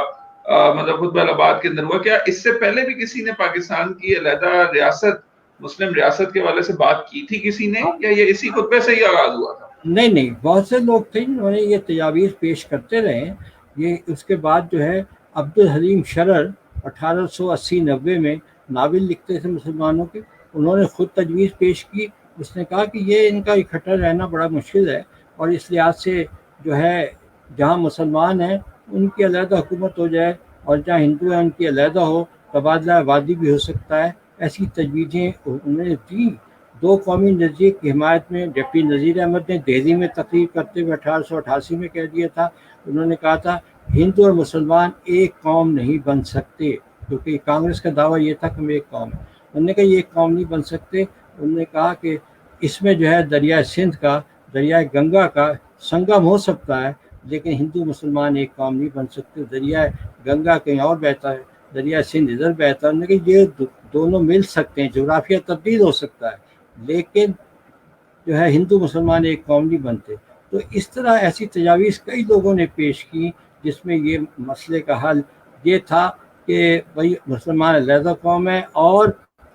Speaker 1: مطلب خطبہ الہباد کے اندر ہوا؟ کیا اس سے پہلے بھی کسی نے پاکستان کی علیحدہ ریاست، مسلم ریاست کے حوالے سے بات کی تھی کسی نے، یا یہ اسی خطبے سے ہی آغاز ہوا تھا؟
Speaker 2: نہیں، بہت سے لوگ تھے جنہوں نے یہ تجاویز پیش کرتے رہے۔ یہ اس کے بعد جو ہے عبدالحلیم شرر 1880-90 میں ناول لکھتے تھے مسلمانوں کے، انہوں نے خود تجویز پیش کی۔ اس نے کہا کہ یہ ان کا اکٹھا رہنا بڑا مشکل ہے، اور اس لحاظ سے جو ہے جہاں مسلمان ہیں ان کی علیحدہ حکومت ہو جائے، اور جہاں ہندو ہیں ان کی علیحدہ ہو، تبادلہ آبادی بھی ہو سکتا ہے۔ ایسی تجویزیں انہوں نے دیں۔ دو قومی نظریے کی حمایت میں ڈپٹی نذیر احمد نے دہلی میں تقریر کرتے ہوئے 1888 میں کہہ دیا تھا، انہوں نے کہا تھا ہندو اور مسلمان ایک قوم نہیں بن سکتے، کیونکہ کانگریس کا دعویٰ یہ تھا کہ ہم ایک قوم ہے۔ انہوں نے کہا یہ ایک قوم نہیں بن سکتے۔ انہوں نے کہا کہ اس میں جو ہے دریائے سندھ کا، دریائے گنگا کا سنگم ہو سکتا ہے، لیکن ہندو مسلمان ایک قوم نہیں بن سکتے۔ دریائے گنگا کہیں اور بہتا ہے، دریائے سندھ ادھر بہتا ہے۔ انہوں نے کہا یہ دونوں مل سکتے ہیں، جغرافیہ تبدیل ہو سکتا ہے، لیکن جو ہے ہندو مسلمان ایک قوم نہیں بنتے۔ تو اس طرح ایسی تجاویز کئی لوگوں نے پیش کی، جس میں یہ مسئلے کا حل یہ تھا کہ بھائی مسلمان علیحدہ قوم ہے اور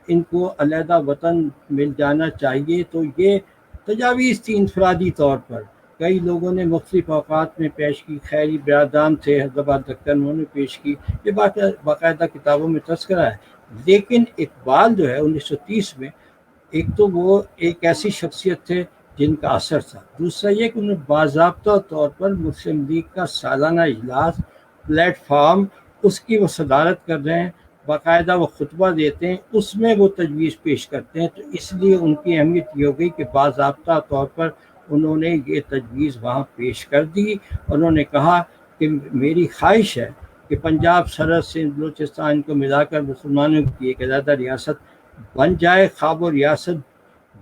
Speaker 2: ان کو علیحدہ وطن مل جانا چاہیے۔ تو یہ تجاویز تھی انفرادی طور پر، کئی لوگوں نے مختلف اوقات میں پیش کی، خیری برادران تھے، حیدرآباد دکن انہوں نے پیش کی، یہ باقاعدہ کتابوں میں تذکرہ ہے۔ لیکن اقبال جو ہے 1930 میں، ایک تو وہ ایک ایسی شخصیت تھے جن کا اثر تھا، دوسرا یہ کہ انہوں نے باضابطہ طور پر مسلم لیگ کا سالانہ اجلاس پلیٹ فارم، اس کی وہ صدارت کر رہے ہیں، باقاعدہ وہ خطبہ دیتے ہیں، اس میں وہ تجویز پیش کرتے ہیں۔ تو اس لیے ان کی اہمیت یہ ہو گئی کہ باضابطہ طور پر انہوں نے یہ تجویز وہاں پیش کر دی۔ انہوں نے کہا کہ میری خواہش ہے کہ پنجاب، سرحد، سندھ، بلوچستان کو ملا کر مسلمانوں کی ایک علیحدہ ریاست بن جائے، خواب و ریاست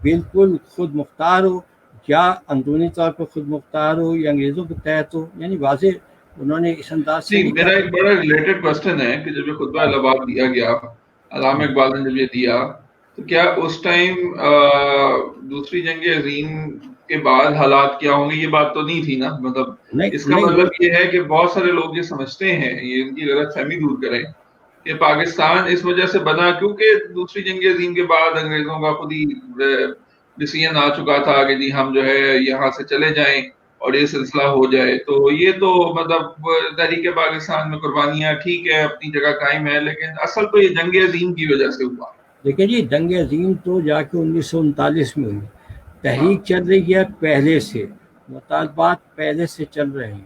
Speaker 2: بالکل خود مختار ہو، یا اندرونی طور پر خود مختار ہو، یا انگریزوں کے تحت ہو۔ یعنی واضح انہوں نے اس انداز سے
Speaker 1: میرا ایک بڑا ریلیٹڈ کوسچن ہے کہ جب یہ خطبہ الہباد دیا گیا، علامہ اقبال نے جب یہ دیا، تو کیا اس ٹائم دوسری جنگ عظیم کے بعد حالات کیا ہوں گے؟ یہ بات تو نہیں تھی نا، مطلب اس کا مطلب یہ ہے کہ بہت سارے لوگ یہ سمجھتے ہیں، یہ ان کی غلط فہمی دور کریں کہ پاکستان اس وجہ سے بنا کیونکہ دوسری جنگ عظیم کے بعد انگریزوں کا خود ہی ڈیسیژن آ چکا تھا کہ جی ہم جو ہے یہاں سے چلے جائیں اور یہ سلسلہ ہو جائے۔ تو یہ تو مطلب تحریک پاکستان میں قربانیاں ٹھیک ہے اپنی جگہ قائم ہے، لیکن اصل تو یہ جنگ عظیم کی وجہ سے ہوا۔
Speaker 2: دیکھیں جی، جنگ عظیم تو جا کے 1939 میں ہوئی، تحریک چل رہی ہے پہلے سے، مطالبات پہلے سے چل رہے ہیں،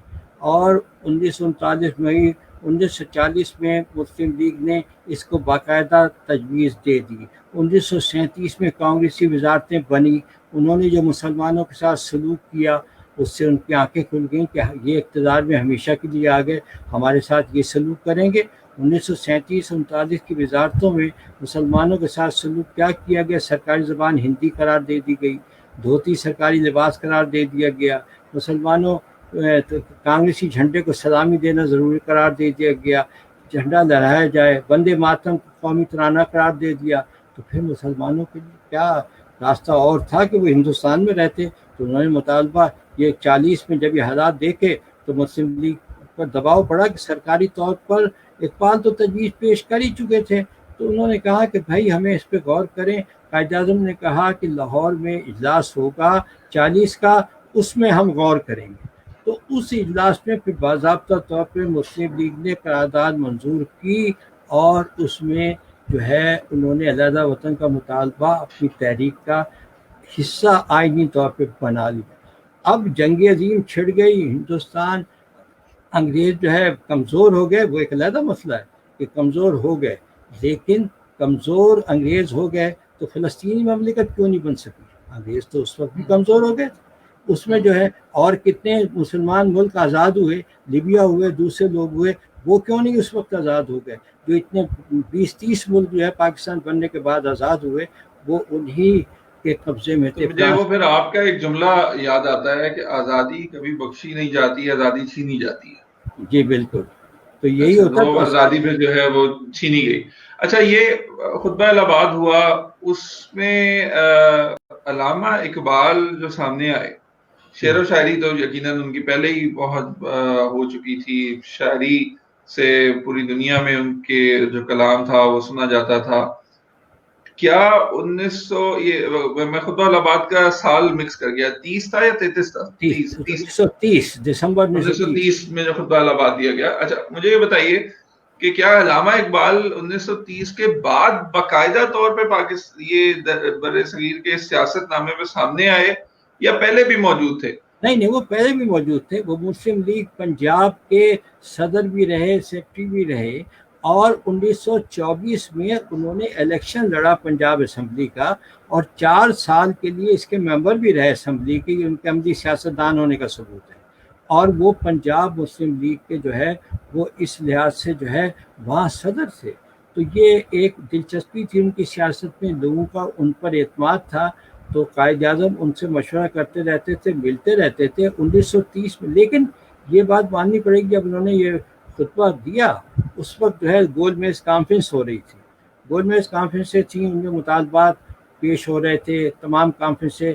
Speaker 2: اور 1939 میں ہوئی۔ 1940 میں مسلم لیگ نے اس کو باقاعدہ تجویز دے دی۔ 1937 میں کانگریسی وزارتیں بنی، انہوں نے جو مسلمانوں کے ساتھ سلوک کیا اس سے ان کی آنکھیں کھل گئیں کہ یہ اقتدار میں ہمیشہ کے لیے آ گئے، ہمارے ساتھ یہ سلوک کریں گے، 1937-39 کی وزارتوں میں مسلمانوں کے ساتھ سلوک کیا کیا گیا؟ سرکاری زبان ہندی قرار دے دی گئی، دھوتی سرکاری لباس قرار دے دیا گیا، مسلمانوں کانگریسی جھنڈے کو سلامی دینا ضروری قرار دے دیا گیا، جھنڈا لہرایا جائے، وندے ماترم کو قومی ترانہ قرار دے دیا۔ تو پھر مسلمانوں کے لیے کیا راستہ اور تھا کہ وہ ہندوستان میں رہتے؟ تو انہوں نے مطالبہ یہ 40 میں جب یہ حالات دیکھے تو مسلم لیگ پر دباؤ پڑا کہ سرکاری طور پر اقبال تو تجویز پیش کر ہی چکے تھے، تو انہوں نے کہا کہ بھائی ہمیں اس پہ غور کریں۔ قائد اعظم نے کہا کہ لاہور میں اجلاس ہوگا 40 کا، اس میں ہم غور کریں گے۔ تو اس اجلاس میں پھر باضابطہ طور پہ مسلم لیگ نے قرارداد منظور کی اور اس میں جو ہے انہوں نے علیحدہ وطن کا مطالبہ اپنی تحریک کا حصہ آئینی طور پہ بنا لیا۔ اب جنگ عظیم چھڑ گئی، ہندوستان انگریز جو ہے کمزور ہو گئے، وہ ایک علیحدہ مسئلہ ہے کہ کمزور ہو گئے، لیکن کمزور انگریز ہو گئے تو فلسطینی مملکت کیوں نہیں بن سکی؟ انگریز تو اس وقت بھی کمزور ہو گئے، اس میں جو ہے اور کتنے مسلمان ملک آزاد ہوئے، لیبیا ہوئے، دوسرے لوگ ہوئے، وہ کیوں نہیں اس وقت آزاد ہو گئے؟ جو اتنے 20-30 ملک جو ہے پاکستان بننے کے بعد آزاد ہوئے وہ انہی کے قبضے میں تھے۔
Speaker 1: مجھے وہ پھر آپ کا ایک جملہ یاد آتا ہے کہ آزادی کبھی بخشی نہیں جاتی، آزادی چھینی جاتی ہے۔
Speaker 2: جی بالکل، تو یہی ہوتا ہے،
Speaker 1: آزادی پہ جو ہے وہ چھینی گئی۔ اچھا، یہ خطبہ الہباد ہوا، اس میں علامہ اقبال جو سامنے آئے، شعر و شاعری تو یقیناً ان کی پہلے ہی بہت ہو چکی تھی، شاعری سے پوری دنیا میں ان کے جو کلام تھا وہ سنا جاتا تھا۔ کیا 1900 یہ میں خطبہ الہباد کا سال مکس کر گیا، 30 تھا یا 33 تھا؟
Speaker 2: 1930 دسمبر
Speaker 1: 1930 میں جو خطبہ الہباد دیا گیا۔ اچھا مجھے یہ بتائیے کہ کیا علامہ اقبال 1930 کے بعد باقاعدہ طور پہ یہ بر صغیر کے سیاست نامے پہ سامنے آئے یا پہلے بھی موجود تھے؟
Speaker 2: نہیں، وہ پہلے بھی موجود تھے، وہ مسلم لیگ پنجاب کے صدر بھی رہے، سیکرٹری بھی رہے، اور 1924 میں انہوں نے الیکشن لڑا پنجاب اسمبلی کا، اور 4 سال کے لیے اس کے ممبر بھی رہے اسمبلی کے، ان کے عملی سیاستدان ہونے کا ثبوت ہے۔ اور وہ پنجاب مسلم لیگ کے جو ہے وہ اس لحاظ سے جو ہے وہاں صدر تھے، تو یہ ایک دلچسپی تھی ان کی سیاست میں، لوگوں کا ان پر اعتماد تھا، تو قائد اعظم ان سے مشورہ کرتے رہتے تھے، ملتے رہتے تھے 1930 میں۔ لیکن یہ بات ماننی پڑے گی، جب انہوں نے یہ خطبہ دیا اس وقت جو ہے گول میز کانفرنس ہو رہی تھی، گول میز کانفرنسیں تھیں، ان میں مطالبات پیش ہو رہے تھے، تمام کانفرنسیں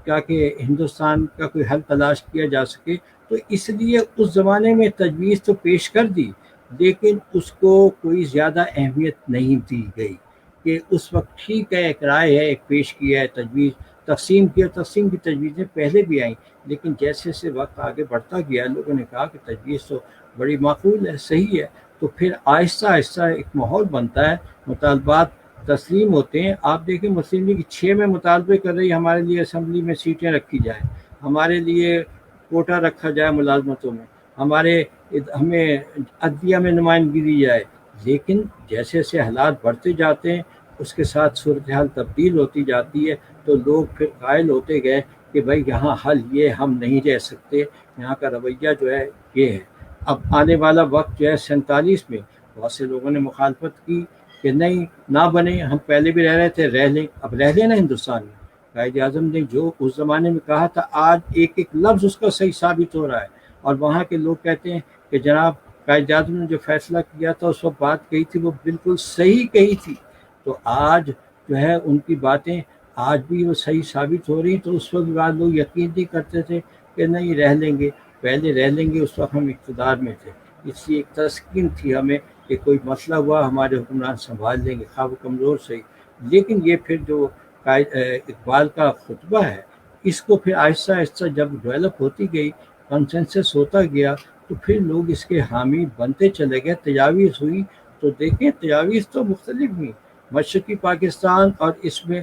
Speaker 2: کیا کہ ہندوستان کا کوئی حل تلاش کیا جا سکے، تو اس لیے اس زمانے میں تجویز تو پیش کر دی، لیکن اس کو کوئی زیادہ اہمیت نہیں دی گئی کہ اس وقت ٹھیک ہے ایک رائے ہے، ایک پیش کیا ہے تجویز، تقسیم کی تجویزیں پہلے بھی آئیں، لیکن جیسے جیسے وقت آگے بڑھتا گیا لوگوں نے کہا کہ تجویز تو بڑی معقول ہے، صحیح ہے، تو پھر آہستہ آہستہ ایک ماحول بنتا ہے، مطالبات تسلیم ہوتے ہیں۔ آپ دیکھیں مسلم لیگ 6 میں مطالبے کر رہی، ہمارے لیے اسمبلی میں سیٹیں رکھی جائیں، ہمارے لیے کوٹا رکھا جائے ملازمتوں میں، ہمیں عدلیہ میں نمائندگی دی جائے، لیکن جیسے جیسے حالات بڑھتے جاتے ہیں اس کے ساتھ صورتحال تبدیل ہوتی جاتی ہے، تو لوگ پھر قائل ہوتے گئے کہ بھائی یہاں حل یہ ہم نہیں رہ سکتے، یہاں کا رویہ جو ہے یہ ہے۔ اب آنے والا وقت جو ہے 47 میں بہت سے لوگوں نے مخالفت کی کہ نہیں نہ بنے، ہم پہلے بھی رہ رہے تھے، رہ لیں، اب رہ لیں نا ہندوستان میں۔ قائد اعظم نے جو اس زمانے میں کہا تھا آج ایک ایک لفظ اس کا صحیح ثابت ہو رہا ہے، اور وہاں کے لوگ کہتے ہیں کہ جناب قائد اعظم نے جو فیصلہ کیا تھا اس وقت بات کہی تھی وہ بالکل صحیح کہی تھی، تو آج جو ہے ان کی باتیں آج بھی وہ صحیح ثابت ہو رہی، تو اس وقت بعد لوگ یقین نہیں کرتے تھے کہ نہیں رہ لیں گے، پہلے رہ لیں گے، اس وقت ہم اقتدار میں تھے، اس لیے ایک تسکین تھی ہمیں کہ کوئی مسئلہ ہوا ہمارے حکمران سنبھال لیں گے، خواہ وہ کمزور صحیح۔ لیکن یہ پھر جو اقبال کا خطبہ ہے اس کو پھر آہستہ آہستہ جب ڈیولپ ہوتی گئی، کنسنسس ہوتا گیا، تو پھر لوگ اس کے حامی بنتے چلے گئے، تجاویز ہوئی، تو دیکھیں تجاویز تو مختلف ہوئی، مشرقی پاکستان، اور اس میں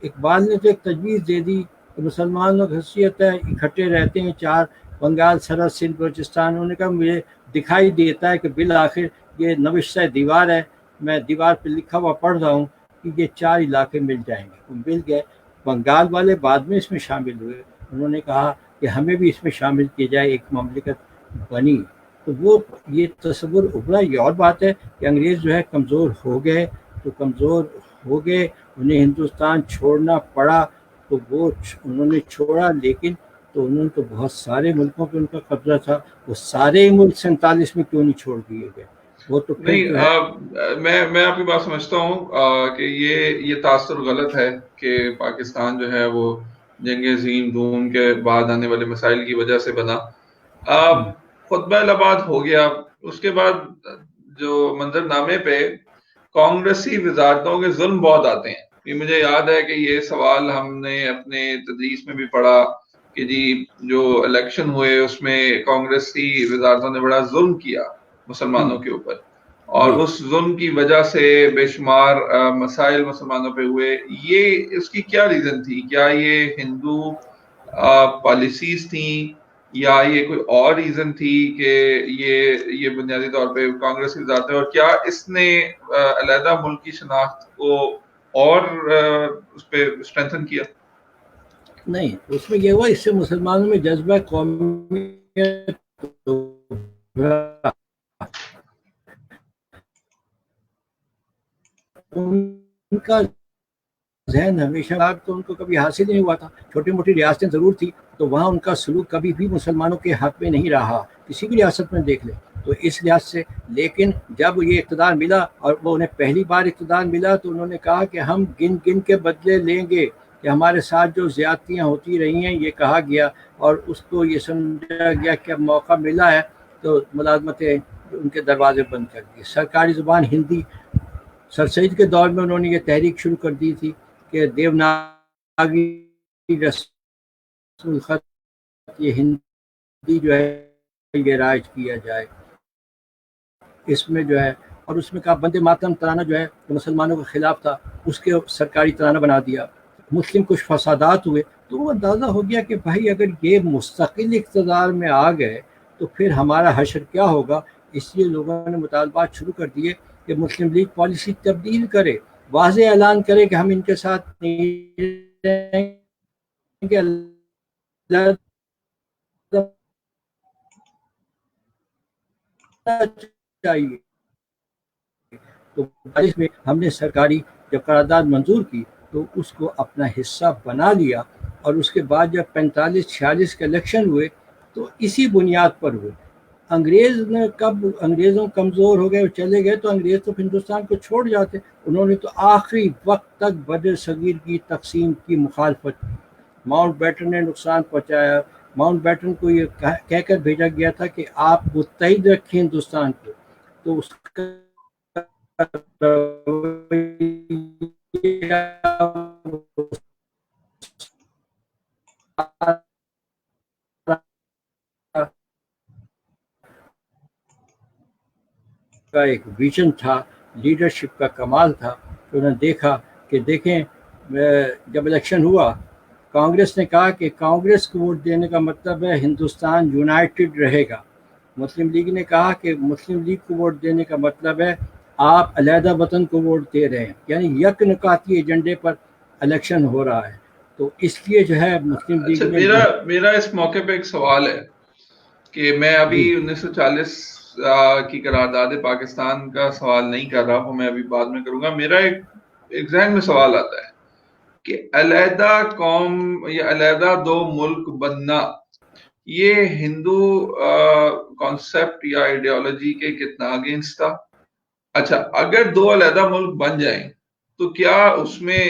Speaker 2: اقبال نے تو ایک تجویز دے دی کہ مسلمانوں کی حیثیت ہے اکٹھے رہتے ہیں 4، بنگال، سرحد، سندھ، بلوچستان۔ انہوں نے کہا مجھے دکھائی دیتا ہے کہ بالآخر یہ نوشتہ دیوار ہے، میں دیوار پہ لکھا ہوا پڑھ رہا ہوں کہ یہ 4 علاقے مل جائیں گے، وہ مل گئے۔ بنگال والے بعد میں اس میں شامل ہوئے، انہوں نے کہا کہ ہمیں بھی اس میں شامل کیا جائے، ایک مملکت بنی۔ تو وہ یہ تصور ابھرا. یہ اور بات ہے کہ انگریز جو ہے کمزور ہو گئے، تو کمزور ہو گئے، انہیں ہندوستان چھوڑنا پڑا، تو وہ انہوں نے چھوڑا، لیکن تو انہوں نے تو بہت سارے ملکوں پہ ان کا قبضہ تھا. وہ سارے ملک 47 میں کیوں نہیں چھوڑ دیے گئے؟ وہ تو پھر جو ہے.
Speaker 1: نہیں، میں آپ کی بات سمجھتا ہوں کہ یہ تاثر غلط ہے کہ پاکستان جو ہے وہ جنگ عظیم دوم کے بعد آنے والے مسائل کی وجہ سے بنا. خطبہ الہباد ہو گیا، اس کے بعد جو منظر نامے پہ کانگریسی وزارتوں کے ظلم بہت آتے ہیں. یہ مجھے یاد ہے کہ یہ سوال ہم نے اپنے تدریس میں بھی پڑھا کہ جی جو الیکشن ہوئے اس میں کانگریسی وزارتوں نے بڑا ظلم کیا مسلمانوں کے اوپر، اور
Speaker 2: جی
Speaker 1: اس ظلم کی وجہ سے بے شمار مسائل مسلمانوں پہ ہوئے. یہ اس کی کیا ریزن تھی؟ کیا یہ ہندو پالیسیز تھیں یا یہ کوئی اور ریزن تھی کہ یہ بنیادی طور پہ کانگریس کی وزارتیں، اور کیا اس نے علیحدہ ملک کی شناخت کو اور اس پہ اسٹرینتھن کیا؟
Speaker 2: نہیں، اس میں یہ ہوا اس سے مسلمانوں میں جذبہ قومیت ان کا ذہن ہمیشہ تو ان کو کبھی حاصل نہیں ہوا تھا. چھوٹی موٹی ریاستیں ضرور تھی، تو وہاں ان کا سلوک کبھی بھی مسلمانوں کے حق میں نہیں رہا، کسی بھی ریاست میں دیکھ لیں. تو اس لحاظ سے لیکن جب یہ اقتدار ملا اور وہ انہیں پہلی بار اقتدار ملا، تو انہوں نے کہا کہ ہم گن گن کے بدلے لیں گے کہ ہمارے ساتھ جو زیادتیاں ہوتی رہی ہیں. یہ کہا گیا اور اس کو یہ سمجھا گیا کہ اب موقع ملا ہے تو ملازمتیں ان کے دروازے بند کر دیے. سرکاری زبان ہندی. سر سید کے دور میں انہوں نے یہ تحریک شروع کر دی تھی کہ دیوناگری رسم الخط یہ ہندی جو ہے یہ رائج کیا جائے. اس میں جو ہے، اور اس میں کہا بندے ماتم ترانہ جو ہے مسلمانوں کے خلاف تھا، اس کے سرکاری ترانہ بنا دیا. مسلم کچھ فسادات ہوئے تو وہ اندازہ ہو گیا کہ بھائی اگر یہ مستقل اقتدار میں آ گئے تو پھر ہمارا حشر کیا ہوگا. اس لیے لوگوں نے مطالبات شروع کر دیے کہ مسلم لیگ پالیسی تبدیل کرے، واضح اعلان کرے کہ ہم ان کے ساتھ نہیں رہیں گے، چاہیے. تو بارش میں ہم نے سرکاری جب قرارداد منظور کی تو اس کو اپنا حصہ بنا لیا، اور اس کے بعد جب 45-46 کے الیکشن ہوئے تو اسی بنیاد پر ہوئے. انگریزوں کمزور ہو گئے، چلے گئے، تو انگریز تو ہندوستان کو چھوڑ جاتے. انہوں نے تو آخری وقت تک بر صغیر کی تقسیم کی مخالفت کی. ماؤنٹ بیٹن نے نقصان پہنچایا. ماؤنٹ بیٹن کو یہ کہہ کر بھیجا گیا تھا کہ آپ متحد رکھیں ہندوستان کو، تو اس کا کا ایک ویژن تھا، لیڈرشپ کا کمال تھا. تو انہوں نے دیکھا کہ دیکھیں جب الیکشن ہوا کانگریس نے کہا کہ کانگریس کو ووٹ دینے کا مطلب ہے ہندوستان یونائٹڈ رہے گا. مسلم لیگ نے کہا کہ مسلم لیگ کو ووٹ دینے کا مطلب ہے آپ علیحدہ وطن کو ووٹ دے رہے ہیں. یعنی یک نکاتی ایجنڈے پر الیکشن ہو رہا ہے. تو اس لیے جو ہے مسلم لیگ نے
Speaker 1: میرا اس موقع پہ ایک سوال ہے کہ میں ابھی
Speaker 2: جی
Speaker 1: 1940 کی قرارداد پاکستان کا سوال نہیں کر رہا ہوں، میں ابھی بعد میں کروں گا. میرا ایک ذہن میں سوال آتا ہے کہ علیحدہ قوم یا علیحدہ دو ملک بننا یہ ہندو کانسیپٹ یا آئیڈیالوجی کے کتنا اگینسٹ تھا؟ اچھا، اگر دو علیحدہ ملک بن جائیں تو کیا اس میں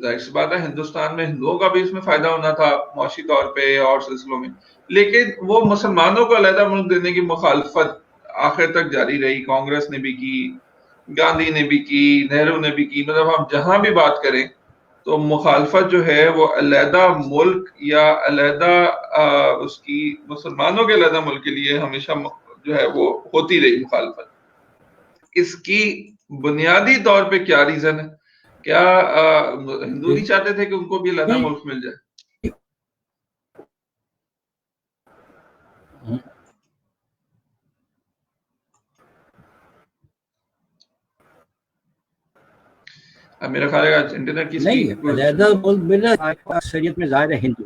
Speaker 1: ظاہر سی بات ہے ہندوستان میں ہندوؤں کا بھی اس میں فائدہ ہونا تھا معاشی طور پہ اور سلسلوں میں، لیکن وہ مسلمانوں کو علیحدہ ملک دینے کی مخالفت آخر تک جاری رہی. کانگریس نے بھی کی، گاندھی نے بھی کی، نہرو نے بھی کی. مطلب ہم جہاں بھی بات کریں تو مخالفت جو ہے وہ علیحدہ ملک یا علیحدہ اس کی مسلمانوں کے علیحدہ ملک کے لیے ہمیشہ جو ہے وہ ہوتی رہی مخالفت. اس کی بنیادی طور پہ کیا ریزن ہے؟ کیا ہندو نہیں چاہتے تھے کہ ان کو بھی علیحدہ ملک مل جائے؟ میرا خیال ہے انٹرنیٹ کی
Speaker 2: نہیں، علیحدہ ملک مل رہا ہے اکثریت میں ظاہر ہے ہندو.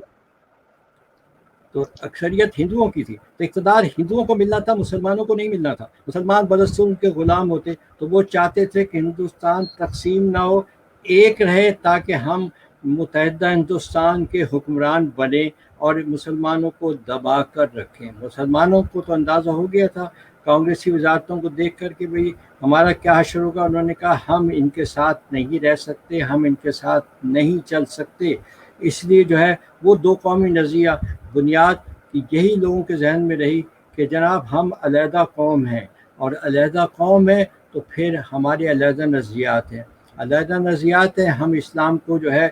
Speaker 2: تو اکثریت ہندوؤں کی تھی، تو اقتدار ہندوؤں کو ملنا تھا، مسلمانوں کو نہیں ملنا تھا. مسلمان برسوں ان کے غلام ہوتے، تو وہ چاہتے تھے کہ ہندوستان تقسیم نہ ہو، ایک رہے، تاکہ ہم متحدہ ہندوستان کے حکمران بنے اور مسلمانوں کو دبا کر رکھیں. مسلمانوں کو تو اندازہ ہو گیا تھا کانگریسی وزارتوں کو دیکھ کر کہ بھئی ہمارا کیا حشر ہوگا. انہوں نے کہا ہم ان کے ساتھ نہیں رہ سکتے، ہم ان کے ساتھ نہیں چل سکتے. اس لیے جو ہے وہ دو قومی نظریہ بنیاد یہی لوگوں کے ذہن میں رہی کہ جناب ہم علیحدہ قوم ہیں، اور علیحدہ قوم ہے تو پھر ہمارے علیحدہ نظریات ہیں. علیحدہ نظریات ہیں، ہم اسلام کو جو ہے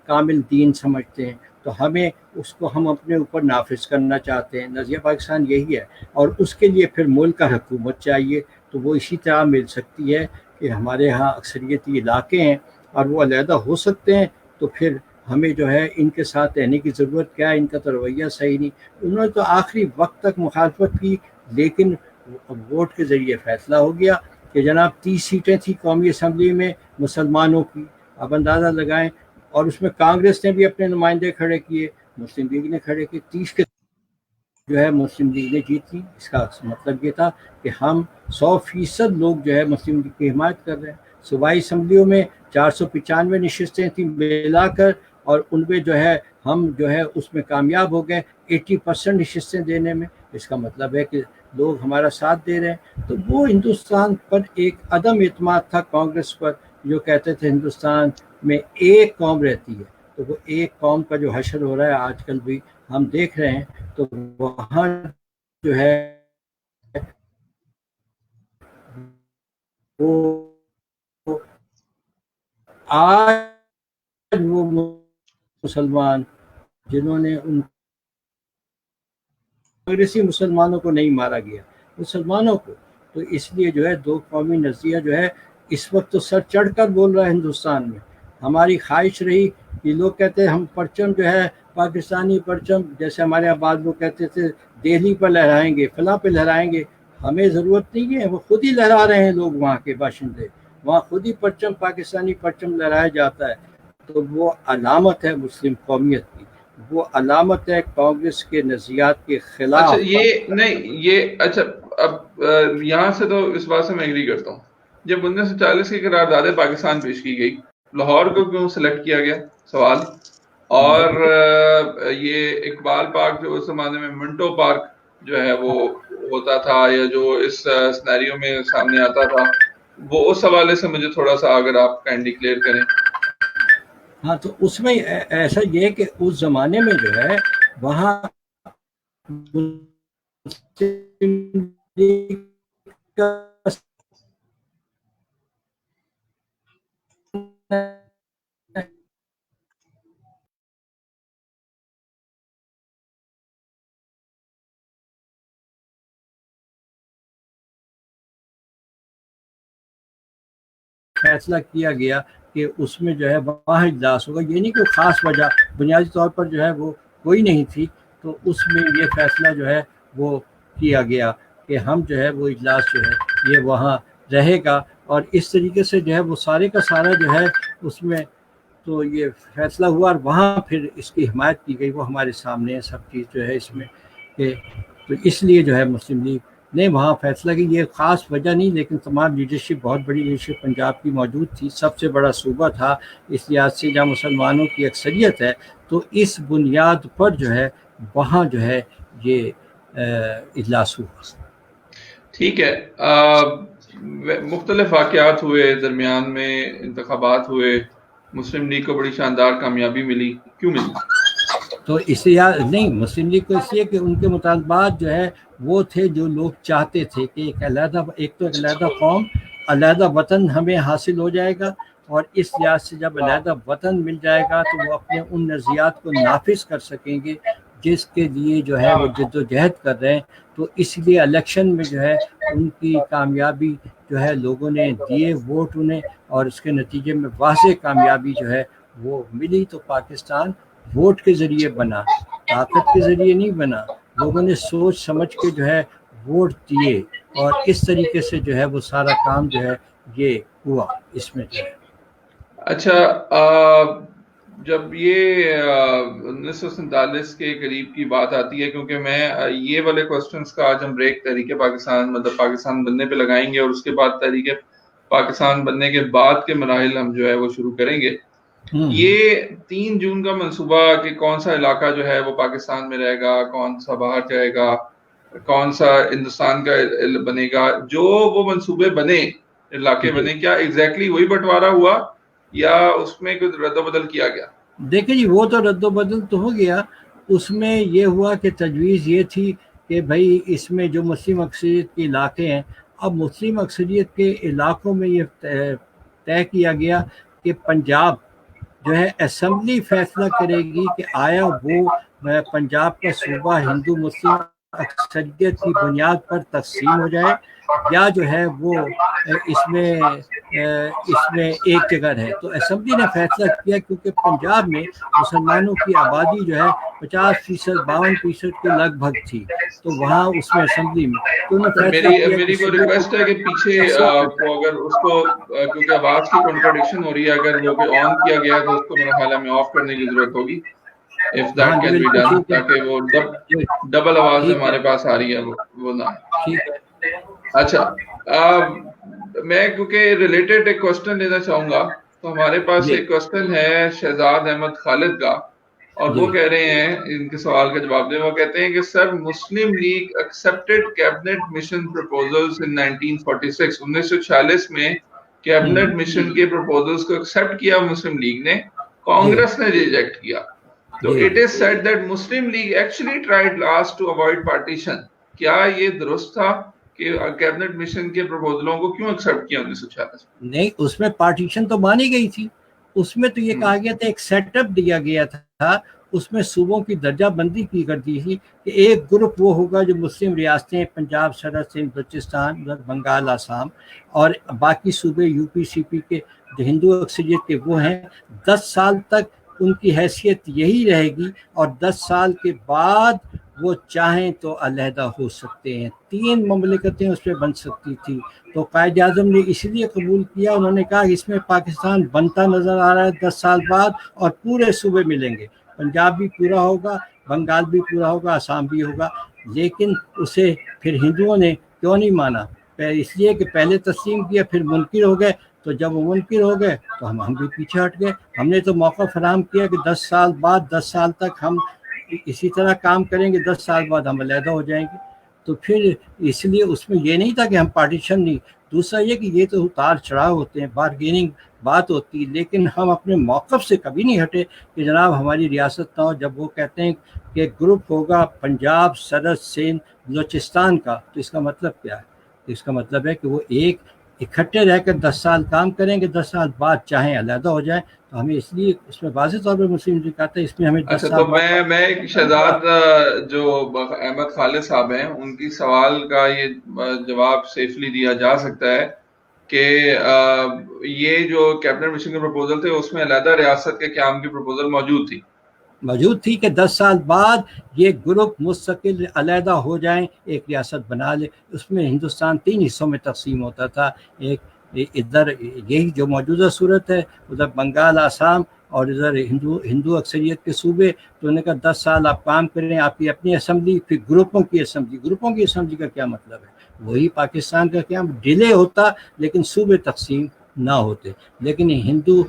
Speaker 2: کامل دین سمجھتے ہیں، تو ہمیں اس کو ہم اپنے اوپر نافذ کرنا چاہتے ہیں. نظریہ پاکستان یہی ہے، اور اس کے لیے پھر ملک کا حکومت چاہیے. تو وہ اسی طرح مل سکتی ہے کہ ہمارے ہاں اکثریتی علاقے ہیں اور وہ علیحدہ ہو سکتے ہیں، تو پھر ہمیں جو ہے ان کے ساتھ رہنے کی ضرورت کیا ہے. ان کا تو رویہ صحیح نہیں. انہوں نے تو آخری وقت تک مخالفت کی، لیکن ووٹ کے ذریعے فیصلہ ہو گیا کہ جناب 30 سیٹیں تھیں قومی اسمبلی میں مسلمانوں کی. اب اندازہ لگائیں، اور اس میں کانگریس نے بھی اپنے نمائندے کھڑے کیے، مسلم لیگ نے کھڑے کیے. 30 کے جو ہے مسلم لیگ نے جیت لی. اس کا مطلب یہ تھا کہ ہم 100% لوگ جو ہے مسلم لیگ کی حمایت کر رہے ہیں. صوبائی اسمبلیوں میں 495 نشستیں تھیں ملا کر، اور ان میں جو ہے ہم جو ہے اس میں کامیاب ہو گئے 80% نشستیں دینے میں. اس کا مطلب ہے کہ لوگ ہمارا ساتھ دے رہے ہیں. تو وہ ہندوستان پر ایک عدم اعتماد تھا کانگریس پر، جو کہتے تھے ہندوستان میں ایک قوم رہتی ہے. تو وہ ایک قوم کا جو حشر ہو رہا ہے آج کل بھی ہم دیکھ رہے ہیں، تو وہاں جو ہے وہ آج وہ مسلمان جنہوں نے ان کانگریسی مسلمانوں کو نہیں مارا گیا، مسلمانوں کو. تو اس لیے جو ہے دو قومی نظریہ جو ہے اس وقت تو سر چڑھ کر بول رہا ہے ہندوستان میں. ہماری خواہش رہی کہ لوگ کہتے ہیں ہم پرچم جو ہے پاکستانی پرچم، جیسے ہمارے یہاں بعض لوگ کہتے تھے دہلی پر لہرائیں گے، فلاں پہ لہرائیں گے. ہمیں ضرورت نہیں ہے، وہ خود ہی لہرا رہے ہیں لوگ، وہاں کے باشندے، وہاں خود ہی پرچم پاکستانی پرچم لہرایا جاتا ہے. تو وہ علامت ہے مسلم قومیت کی، وہ علامت ہے کانگریس کے نظریات کے خلاف.
Speaker 1: اچھا یہ نہیں، یہ اچھا اب یہاں سے تو اس بات سے میں ایگری کرتا ہوں. جب 1940 کی قرارداد پاکستان پیش کی گئی، لاہور کو کیوں سلیکٹ کیا گیا؟ سوال. اور یہ اقبال پارک جو اس زمانے میں منٹو پارک جو ہے وہ ہوتا تھا، یا جو اس سینیریو میں سامنے آتا تھا، وہ اس حوالے سے مجھے تھوڑا سا اگر آپ کائنڈلی کلیئر کریں.
Speaker 2: ہاں، تو اس میں ایسا یہ ہے کہ اس زمانے میں جو ہے وہاں فیصلہ کیا گیا کہ اس میں جو ہے وہاں اجلاس ہوگا. یہ نہیں کہ خاص وجہ، بنیادی طور پر جو ہے وہ کوئی نہیں تھی. تو اس میں یہ فیصلہ جو ہے وہ کیا گیا کہ ہم جو ہے وہ اجلاس جو ہے یہ وہاں رہے گا. اور اس طریقے سے جو ہے وہ سارے کا سارا جو ہے اس میں تو یہ فیصلہ ہوا، اور وہاں پھر اس کی حمایت کی گئی. وہ ہمارے سامنے ہے سب چیز جو ہے اس میں کہ تو اس لیے جو ہے مسلم لیگ نے وہاں فیصلہ کی. یہ خاص وجہ نہیں، لیکن تمام لیڈرشپ، بہت بڑی لیڈرشپ پنجاب کی موجود تھی، سب سے بڑا صوبہ تھا اس لحاظ سے جہاں مسلمانوں کی اکثریت ہے. تو اس بنیاد پر جو ہے وہاں جو ہے یہ اجلاس ہوا.
Speaker 1: ٹھیک ہے. مختلف واقعات ہوئے درمیان میں، انتخابات ہوئے، مسلم لیگ کو بڑی شاندار کامیابی ملی. کیوں ملی؟
Speaker 2: تو اس لیے نہیں، مسلم لیگ کو اس لیے کہ ان کے مطالبات جو ہے وہ تھے جو لوگ چاہتے تھے کہ ایک علیحدہ، ایک تو علیحدہ قوم، علیحدہ وطن ہمیں حاصل ہو جائے گا. اور اس لحاظ سے جب علیحدہ وطن مل جائے گا تو وہ اپنے ان نظریات کو نافذ کر سکیں گے جس کے لیے جو ہے وہ جد و جہد کر رہے ہیں. تو اس لیے الیکشن میں جو ہے ان کی کامیابی جو ہے لوگوں نے دیے ووٹ انہیں، اور اس کے نتیجے میں واضح کامیابی جو ہے وہ ملی. تو پاکستان ووٹ کے ذریعے بنا، طاقت کے ذریعے نہیں بنا. لوگوں نے سوچ سمجھ کے جو ہے ووٹ دیے، اور اس طریقے سے جو ہے وہ سارا کام جو ہے یہ ہوا اس میں جو ہے.
Speaker 1: اچھا جب یہ 1947 کے قریب کی بات آتی ہے، کیونکہ میں یہ والے کوسچنس کا آج ہم بریک تحریک پاکستان مطلب پاکستان بننے پہ لگائیں گے، اور اس کے بعد تحریک پاکستان بننے کے بعد کے مراحل ہم جو ہے وہ شروع کریں گے. یہ 3 جون کا منصوبہ کہ کون سا علاقہ جو ہے وہ پاکستان میں رہے گا، کون سا باہر جائے گا، کون سا ہندوستان کا بنے گا، جو وہ منصوبے بنے، علاقے بنے، کیا ایگزیکٹلی وہی بٹوارا ہوا یا اس میں کچھ رد و بدل کیا گیا؟
Speaker 2: دیکھیں جی، وہ تو رد و بدل تو ہو گیا. اس میں یہ ہوا کہ تجویز یہ تھی کہ بھائی اس میں جو مسلم اکثریت کے علاقے ہیں، اب مسلم اکثریت کے علاقوں میں یہ طے کیا گیا کہ پنجاب جو ہے اسمبلی فیصلہ کرے گی کہ آیا وہ پنجاب کا صوبہ ہندو مسلم اکثریت کی بنیاد پر تقسیم ہو جائے یا جو ہے وہ اس میں ایک جگہ رہے. تو اسمبلی نے فیصلہ کیا کیونکہ پنجاب میں مسلمانوں کی آبادی جو ہے 50%، 52% کے لگ بھگ تھی، تو وہاں اس میں اسمبلی میں تو
Speaker 1: میری وہ ریکویسٹ ہے کہ پیچھے اگر اس کو کیونکہ آواز کی کنٹراڈکشن ہو رہی ہے، اگر وہ آن کیا گیا تو اس کو میرا خیال ہے میں آف کرنے کی ضرورت ہوگی، if that can be done، تاکہ وہ ڈبل آواز ہمارے پاس آ رہی ہے وہ نہ آئے. اچھا، میں کیونکہ ریلیٹڈ ایک کوسچن لینا چاہوں گا، تو ہمارے پاس ایک کوسچن ہے شہزاد احمد خالد کا، اور وہ کہہ رہے ہیں، ان کے سوال کا جواب دیں، وہ کہتے ہیں کہ sir Muslim League accepted cabinet mission proposals in 1946، 1946 میں کیبنٹ مشن کے پروپوزلز کو ایکسپٹ کیا مسلم لیگ نے، کانگریس نے ریجیکٹ کیا. تو it is said that Muslim League actually tried last to avoid partition. کیا یہ درست تھا کہ کیبنٹ مشن کے پروپوزلوں کو کیوں ایکسپٹ کیا 1946؟
Speaker 2: نہیں، اس میں پارٹیشن تو مانی گئی تھی. اس میں تو یہ کہا گیا تھا، ایک سیٹ اپ دیا گیا تھا، اس میں صوبوں کی درجہ بندی کی کرتی تھی کہ ایک گروپ وہ ہوگا جو مسلم ریاستیں پنجاب، سرحد، سندھ، بلوچستان، بنگال، آسام، اور باقی صوبے یو پی سی پی کے جو ہندو اکثریت کے وہ ہیں. 10 سال تک ان کی حیثیت یہی رہے گی، اور 10 سال کے بعد وہ چاہیں تو علیحدہ ہو سکتے ہیں. 3 مملکتیں اس پہ بن سکتی تھی. تو قائد اعظم نے اس لیے قبول کیا، انہوں نے کہا اس میں پاکستان بنتا نظر آ رہا ہے 10 سال بعد، اور پورے صوبے ملیں گے، پنجاب بھی پورا ہوگا، بنگال بھی پورا ہوگا، آسام بھی ہوگا. لیکن اسے پھر ہندوؤں نے کیوں نہیں مانا؟ اس لیے کہ پہلے تسلیم کیا، پھر منکر ہو گئے. تو جب وہ منکر ہو گئے تو ہم بھی پیچھے ہٹ گئے. ہم نے تو موقع فراہم کیا کہ 10 سال بعد، 10 سال تک ہم اسی طرح کام کریں گے، 10 سال بعد ہم علیحدہ ہو جائیں گے. تو پھر اس لیے اس میں یہ نہیں تھا کہ ہم پارٹیشن نہیں. دوسرا یہ کہ یہ تو اتار چڑھاؤ ہوتے ہیں، بارگیننگ بات ہوتی ہے، لیکن ہم اپنے موقف سے کبھی نہیں ہٹے کہ جناب ہماری ریاست نہ ہو. جب وہ کہتے ہیں کہ گروپ ہوگا پنجاب، سرحد، سندھ، بلوچستان کا، تو اس کا مطلب کیا ہے؟ اس کا مطلب ہے کہ وہ ایک اکٹھے رہ کر 10 سال کام کریں گے، 10 سال بعد چاہیں علیحدہ ہو جائیں. تو ہمیں اس لیے اس میں واضح طور پر مسلم لیگ کہتا ہے اس میں ہمیں 10 سال.
Speaker 1: تو میں ایک شہزاد جو احمد خالد صاحب ہیں، ان کی سوال کا یہ جواب سیفلی دیا جا سکتا ہے کہ یہ جو کیبنٹ مشن کے پروپوزل تھے اس میں علیحدہ ریاست کے قیام کی پروپوزل موجود تھی
Speaker 2: کہ 10 سال بعد یہ گروپ مستقل علیحدہ ہو جائیں، ایک ریاست بنا لے. اس میں ہندوستان 3 حصوں میں تقسیم ہوتا تھا. ایک ادھر یہی جو موجودہ صورت ہے، ادھر بنگال، آسام، اور ادھر ہندو اکثریت کے صوبے. تو انہوں نے کہا 10 سال آپ کام کریں، آپ کی اپنی اسمبلی، پھر گروپوں کی اسمبلی کا کیا مطلب ہے؟ وہی پاکستان کا کیا ڈیلے ہوتا لیکن صوبے تقسیم نہ ہوتے. لیکن ہندو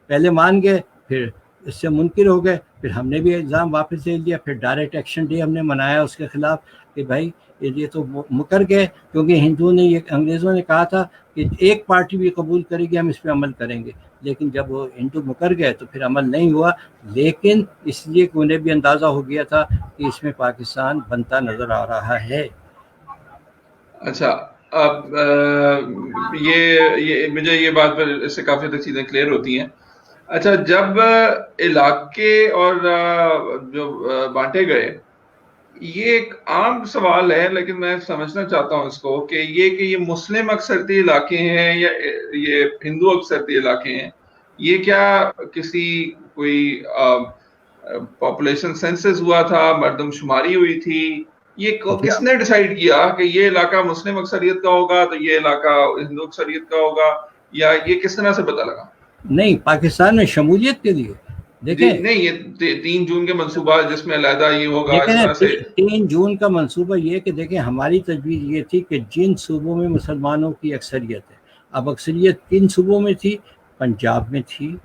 Speaker 2: پہلے مان گئے، پھر اس سے منکر ہو گئے، پھر ہم نے بھی الزام واپس لے لیا. پھر ڈائریکٹ ایکشن ڈے ہم نے منایا اس کے خلاف کہ بھائی یہ تو مکر گئے، کیونکہ انگریزوں نے کہا تھا کہ ایک پارٹی بھی قبول کرے گی، ہم اس پہ عمل کریں گے. لیکن جب وہ ہندو مکر گئے تو پھر عمل نہیں ہوا. لیکن اس لیے کہ انہیں بھی اندازہ ہو گیا تھا کہ اس میں پاکستان بنتا نظر آ رہا ہے.
Speaker 1: اچھا، اب یہ مجھے یہ بات پر اس سے کافی تک چیزیں کلیئر ہوتی ہیں. اچھا، جب علاقے اور جو بانٹے گئے، یہ ایک عام سوال ہے لیکن میں سمجھنا چاہتا ہوں اس کو کہ یہ مسلم اکثرتی علاقے ہیں یا یہ ہندو اکثرتی علاقے ہیں، یہ کیا کسی کوئی پاپولیشن سینسس ہوا تھا، مردم شماری ہوئی تھی؟ یہ کس نے ڈیسائیڈ کیا کہ یہ علاقہ مسلم اکثریت کا ہوگا تو یہ علاقہ ہندو اکثریت کا ہوگا، یا یہ کس طرح سے پتہ لگا؟
Speaker 2: نہیں، پاکستان میں شمولیت کے لیے دیکھیں
Speaker 1: نہیں یہ 3 جون کے منصوبہ جس میں علیحدہ یہ ہوگا اس طرح سے
Speaker 2: 3 جون کا منصوبہ یہ کہ دیکھیں ہماری تجویز یہ تھی کہ جن صوبوں میں مسلمانوں کی اکثریت ہے، اب اکثریت کن صوبوں میں تھی؟ پنجاب میں تھی،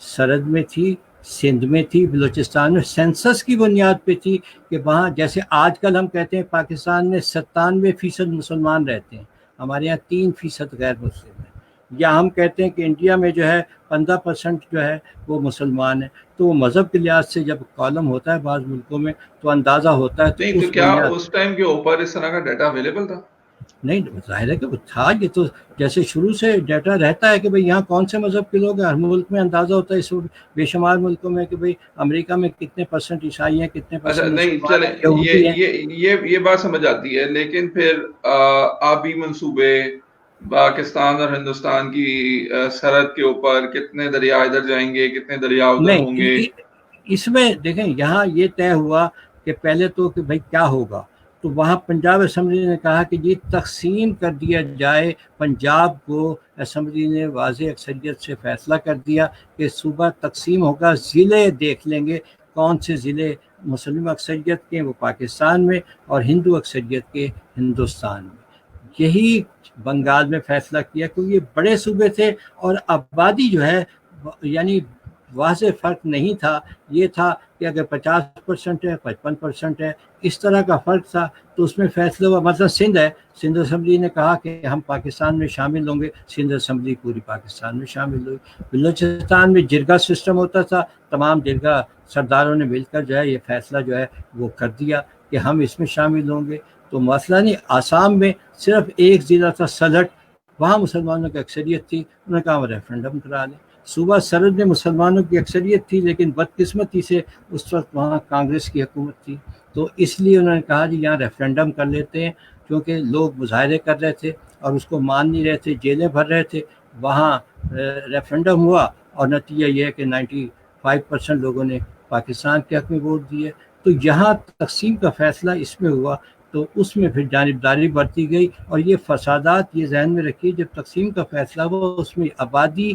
Speaker 2: سرحد میں تھی، سندھ میں تھی، بلوچستان میں، سینسس کی بنیاد پہ تھی کہ وہاں جیسے آج کل ہم کہتے ہیں پاکستان میں 97% مسلمان رہتے ہیں، ہمارے یہاں 3% غیر مسلم ہیں، یا ہم کہتے ہیں کہ انڈیا میں جو ہے 15% جو ہے وہ مسلمان ہیں، تو وہ مذہب کے لحاظ سے جب کالم ہوتا ہے بعض ملکوں میں تو اندازہ ہوتا ہے، تو
Speaker 1: نہیں، تو
Speaker 2: اس
Speaker 1: کیا
Speaker 2: بنیاد
Speaker 1: اس ٹائم کے اوپر اس طرح کا ڈیٹا اویلیبل تھا؟
Speaker 2: نہیں، ظاہر ہے کہ وہ تھا، یہ تو جیسے شروع سے ڈیٹا رہتا ہے کہ بھئی یہاں کون سے مذہب کے لوگ ہیں، ہر ملک میں اندازہ ہوتا ہے، اس بے شمار ملکوں میں کہ بھئی امریکہ میں کتنے % عیسائی ہیں، کتنے
Speaker 1: اچھا
Speaker 2: %
Speaker 1: نہیں
Speaker 2: مسلمان
Speaker 1: چلیں،
Speaker 2: ہیں، یہودی ہیں۔
Speaker 1: یہ بات سمجھ آتی ہے، لیکن پھر آبی منصوبے، پاکستان اور ہندوستان کی سرحد کے اوپر کتنے دریا ادھر جائیں گے، کتنے دریا ادھر ہوں گے؟
Speaker 2: نہیں، اس میں دیکھیں یہاں یہ طے ہوا کہ پہلے تو کہ بھئی کیا ہوگا، تو وہاں پنجاب اسمبلی نے کہا کہ یہ تقسیم کر دیا جائے، پنجاب کو اسمبلی نے واضح اکثریت سے فیصلہ کر دیا کہ صوبہ تقسیم ہوگا، ضلع دیکھ لیں گے کون سے ضلع مسلم اکثریت کے وہ پاکستان میں اور ہندو اکثریت کے ہندوستان میں۔ یہی بنگال میں فیصلہ کیا کیونکہ یہ بڑے صوبے تھے اور آبادی جو ہے یعنی واضح فرق نہیں تھا، یہ تھا کہ اگر 50% ہے، 55% ہے، اس طرح کا فرق تھا، تو اس میں فیصلہ ہوا۔ مثلا سندھ ہے، سندھ اسمبلی نے کہا کہ ہم پاکستان میں شامل ہوں گے، سندھ اسمبلی پوری پاکستان میں شامل ہوئی۔ بلوچستان میں جرگہ سسٹم ہوتا تھا، تمام جرگہ سرداروں نے مل کر جو ہے یہ فیصلہ جو ہے وہ کر دیا کہ ہم اس میں شامل ہوں گے۔ تو مسئلہ نہیں، آسام میں صرف ایک ضلع تھا سلہٹ، وہاں مسلمانوں کی اکثریت تھی، انہوں نے کہا ہم ریفرنڈم کرا لیں۔ صوبہ سرحد میں مسلمانوں کی اکثریت تھی لیکن بدقسمتی سے اس وقت وہاں کانگریس کی حکومت تھی، تو اس لیے انہوں نے کہا جی یہاں ریفرنڈم کر لیتے ہیں، کیونکہ لوگ مظاہرے کر رہے تھے اور اس کو مان نہیں رہے تھے، جیلیں بھر رہے تھے۔ وہاں ریفرنڈم ہوا اور نتیجہ یہ ہے کہ 95% لوگوں نے پاکستان کے حق میں ووٹ دیے۔ تو یہاں تقسیم کا فیصلہ اس میں ہوا، تو اس میں پھر جانبداری برتی گئی، اور یہ فسادات یہ ذہن میں رکھیے جب تقسیم کا فیصلہ ہوا اس میں آبادی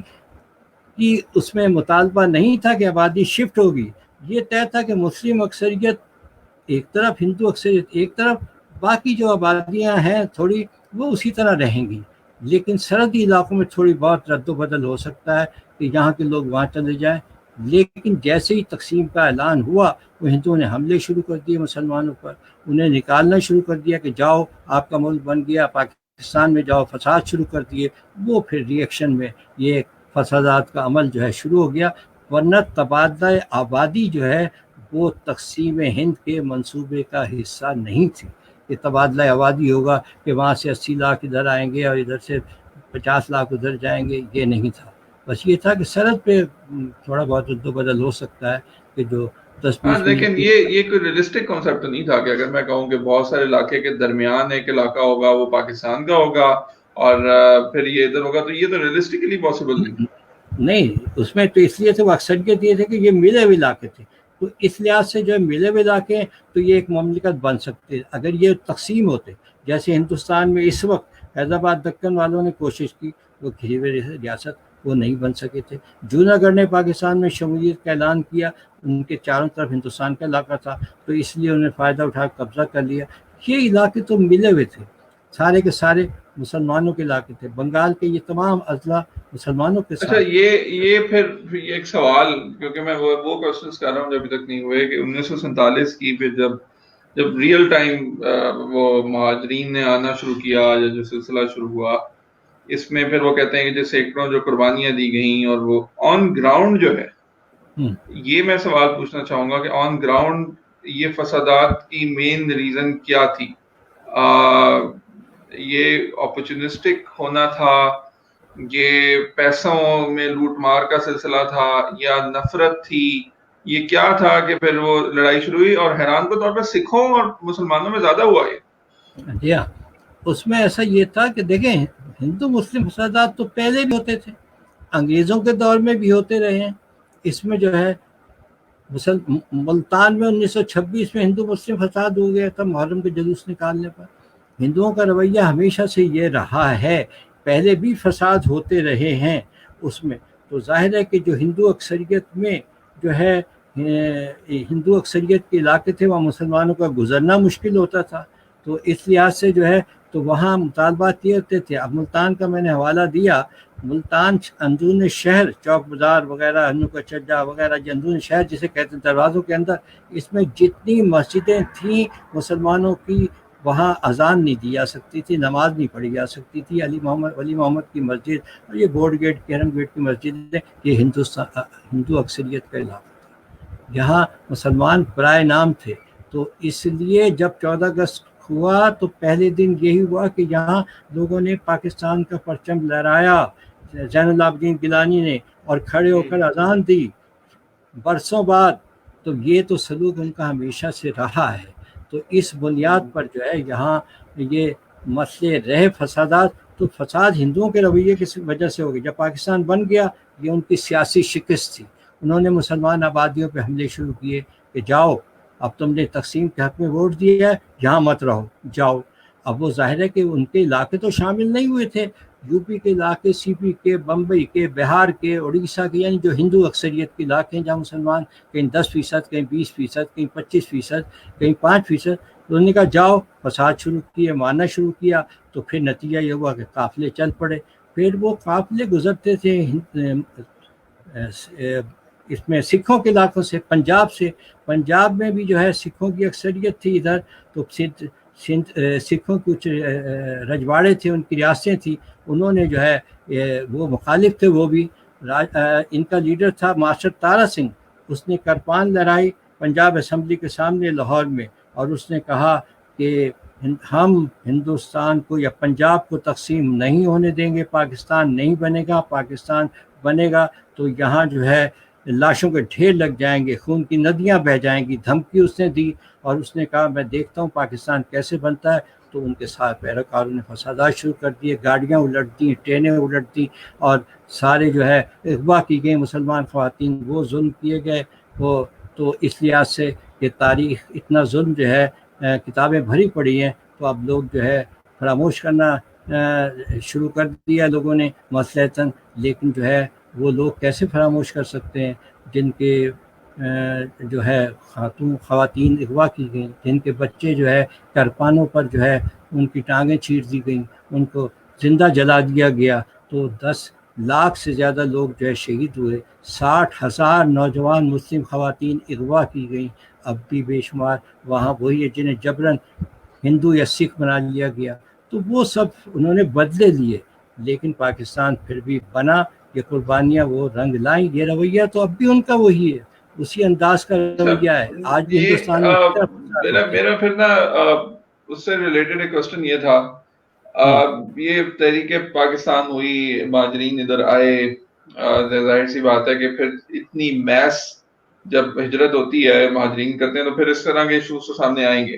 Speaker 2: کی اس میں مطالبہ نہیں تھا کہ آبادی شفٹ ہوگی، یہ طے تھا کہ مسلم اکثریت ایک طرف، ہندو اکثریت ایک طرف، باقی جو آبادیاں ہیں تھوڑی وہ اسی طرح رہیں گی، لیکن سرحدی علاقوں میں تھوڑی بہت رد و بدل ہو سکتا ہے کہ یہاں کے لوگ وہاں چلے جائیں۔ لیکن جیسے ہی تقسیم کا اعلان ہوا وہ ہندوؤں نے حملے شروع کر دیے مسلمانوں پر، انہیں نکالنا شروع کر دیا کہ جاؤ آپ کا ملک بن گیا، پاکستان میں جاؤ، فساد شروع کر دیے۔ وہ پھر ری ایکشن میں یہ فسادات کا عمل جو ہے شروع ہو گیا، ورنہ تبادلہ آبادی جو ہے وہ تقسیم ہند کے منصوبے کا حصہ نہیں تھی کہ تبادلہ آبادی ہوگا کہ وہاں سے 80 لاکھ ادھر آئیں گے اور ادھر سے 50 لاکھ ادھر جائیں گے، یہ نہیں تھا۔ بس یہ تھا کہ سرحد پہ تھوڑا بہت رد و بدل ہو سکتا ہے کہ جو 10-20
Speaker 1: لیکن
Speaker 2: منٹ
Speaker 1: یہ کوئی ریئلسٹک کانسیپٹ تو نہیں تھا کہ اگر میں کہوں کہ بہت سارے علاقے کے درمیان ایک علاقہ ہوگا وہ پاکستان کا ہوگا اور پھر یہ ادھر ہوگا، تو یہ تو ریئلسٹکلی پاسبل نہیں۔
Speaker 2: نہیں، اس میں تو اس لیے سے وہ اکثریت یہ تھے کہ یہ ملے ہوئے علاقے تھے، تو اس لحاظ سے جو ہے ملے ہوئے علاقے ہیں تو یہ ایک مملکت بن سکتے۔ اگر یہ تقسیم ہوتے جیسے ہندوستان میں اس وقت حیدرآباد دکن والوں نے کوشش کی، وہ گھری ہوئے ریاست وہ نہیں بن سکے تھے۔ جوناگڑھ نے پاکستان میں شمولیت کا اعلان کیا، ان کے چاروں طرف ہندوستان کا علاقہ تھا، تو اس لیے انہوں نے فائدہ اٹھا قبضہ کر لیا۔ یہ علاقے تو ملے ہوئے تھے، سارے کے سارے مسلمانوں کے علاقے تھے، بنگال کے یہ تمام اضلاع مسلمانوں کے
Speaker 1: اچھا،
Speaker 2: ساتھ۔
Speaker 1: یہ پھر ایک سوال، کیونکہ میں وہ کوشچنس کر رہا ہوں جو ابھی تک نہیں ہوئے، کہ 1947 کی پھر جب ریئل ٹائم وہ مہاجرین نے آنا شروع کیا یا جو سلسلہ شروع ہوا، اس میں پھر وہ کہتے ہیں کہ جو سینکڑوں جو قربانیاں دی گئیں، اور وہ آن گراؤنڈ جو ہے، یہ میں سوال پوچھنا چاہوں گا کہ آن گراؤنڈ یہ فسادات کی مین ریزن کیا تھی؟ یہ اپرچونسٹک ہونا تھا، یہ پیسوں میں لوٹ مار کا سلسلہ تھا، یا نفرت تھی؟ یہ کیا تھا کہ پھر وہ لڑائی شروع ہوئی؟ اور حیران کو طور پر سکھوں اور مسلمانوں میں زیادہ ہوا یہ؟
Speaker 2: جی ہاں، اس میں ایسا یہ تھا کہ دیکھیں ہندو مسلم فسادات تو پہلے بھی ہوتے تھے، انگریزوں کے دور میں بھی ہوتے رہے ہیں۔ اس میں جو ہے ملتان میں 1926 میں ہندو مسلم فساد ہو گیا تھا محرم کے جلوس نکالنے پر۔ ہندوؤں کا رویہ ہمیشہ سے یہ رہا ہے، پہلے بھی فساد ہوتے رہے ہیں اس میں۔ تو ظاہر ہے کہ جو ہندو اکثریت میں جو ہے ہندو اکثریت کے علاقے تھے، وہاں مسلمانوں کا گزرنا مشکل ہوتا تھا، تو اس لحاظ سے جو ہے تو وہاں مطالبات یہ ہوتے تھے. اب ملتان کا میں نے حوالہ دیا، ملتان اندرون شہر، چوک بازار وغیرہ، ہنو کا چڈا وغیرہ، جو اندرون شہر جسے کہتے ہیں دروازوں کے اندر، اس میں جتنی مسجدیں تھیں مسلمانوں کی، وہاں اذان نہیں دی جا سکتی تھی، نماز نہیں پڑھی جا سکتی تھی. ولی محمد کی مسجد اور یہ بورڈ گیٹ کیرم گیٹ کی مسجد ہے، یہ ہندو اکثریت کا علاقہ تھا، یہاں مسلمان برائے نام تھے. تو اس لیے جب 14 اگست ہوا تو پہلے دن یہی ہوا کہ یہاں لوگوں نے پاکستان کا پرچم لہرایا، زین العابدین گیلانی نے، اور کھڑے ہو کر اذان دی برسوں بعد. تو یہ تو سلوک ان کا ہمیشہ سے رہا ہے. تو اس بنیاد پر جو ہے یہاں یہ مسئلے رہے فسادات، تو فساد ہندوؤں کے رویے کی وجہ سے ہو گئی. جب پاکستان بن گیا یہ ان کی سیاسی شکست تھی، انہوں نے مسلمان آبادیوں پہ حملے شروع کیے کہ جاؤ اب تم نے تقسیم کے حق میں ووٹ دیا ہے، یہاں مت رہو، جاؤ. اب وہ ظاہر ہے کہ ان کے علاقے تو شامل نہیں ہوئے تھے، یو پی کے علاقے، سی پی کے، بمبئی کے، بہار کے، اڑیسہ کے، یعنی جو ہندو اکثریت کے علاقے ہیں جہاں مسلمان کہیں 10%، کہیں 20%، کہیں 25%، کہیں 5%. تو انہوں نے کہا جاؤ، فساد شروع کیے، مارنا شروع کیا. تو پھر نتیجہ یہ ہوا کہ قافلے چل پڑے. پھر وہ قافلے گزرتے تھے اس میں سکھوں کے علاقوں سے، پنجاب سے. پنجاب میں بھی جو ہے سکھوں کی اکثریت تھی ادھر، تو سکھوں کچھ رجواڑے تھے، ان کی ریاستیں تھیں، انہوں نے جو ہے وہ مخالف تھے. وہ بھی ان کا لیڈر تھا ماسٹر تارا سنگھ، اس نے کرپان لہرائی پنجاب اسمبلی کے سامنے لاہور میں، اور اس نے کہا کہ ہم ہندوستان کو یا پنجاب کو تقسیم نہیں ہونے دیں گے، پاکستان نہیں بنے گا، پاکستان بنے گا تو یہاں جو ہے لاشوں کے ڈھیر لگ جائیں گے، خون کی ندیاں بہہ جائیں گی. دھمکی اس نے دی، اور اس نے کہا میں دیکھتا ہوں پاکستان کیسے بنتا ہے. تو ان کے ساتھ پیروکاروں نے فسادات شروع کر دیے، گاڑیاں الٹ دیں، ٹرینیں الٹ دیں، اور سارے جو ہے اغوا کی گئی مسلمان خواتین، وہ ظلم کیے گئے. وہ تو اس لحاظ سے یہ تاریخ اتنا ظلم جو ہے کتابیں بھری پڑی ہیں. تو اب لوگ جو ہے فراموش کرنا شروع کر دیا لوگوں نے مسلحتاً، لیکن جو ہے وہ لوگ کیسے فراموش کر سکتے ہیں جن کے جو ہے خواتین اغوا کی گئیں، جن کے بچے جو ہے کرپانوں پر جو ہے ان کی ٹانگیں چیر دی گئیں، ان کو زندہ جلا دیا گیا. تو 10 لاکھ سے زیادہ لوگ جو ہے شہید ہوئے، 60,000 نوجوان مسلم خواتین اغوا کی گئیں. اب بھی بے شمار وہاں وہی ہے جنہیں جبراً ہندو یا سکھ بنا لیا گیا. تو وہ سب انہوں نے بدلے لیے، لیکن پاکستان پھر بھی بنا. یہ قربانیاں وہ رنگ لائیں، یہ رویہ تو اب بھی ان کا وہی ہے، اسی انداز کا رویہ ہے. آج بھی ہندوستان میں
Speaker 1: میرا پھر نا اس سے ریلیٹڈ ایک کوسچن یہ تھا، یہ تحریک پاکستان ہوئی، مہاجرین ادھر آئے، ظاہر سی بات ہے کہ پھر اتنی میس جب ہجرت ہوتی ہے، مہاجرین کرتے ہیں، تو پھر اس طرح کے ایشوز تو سامنے آئیں گے.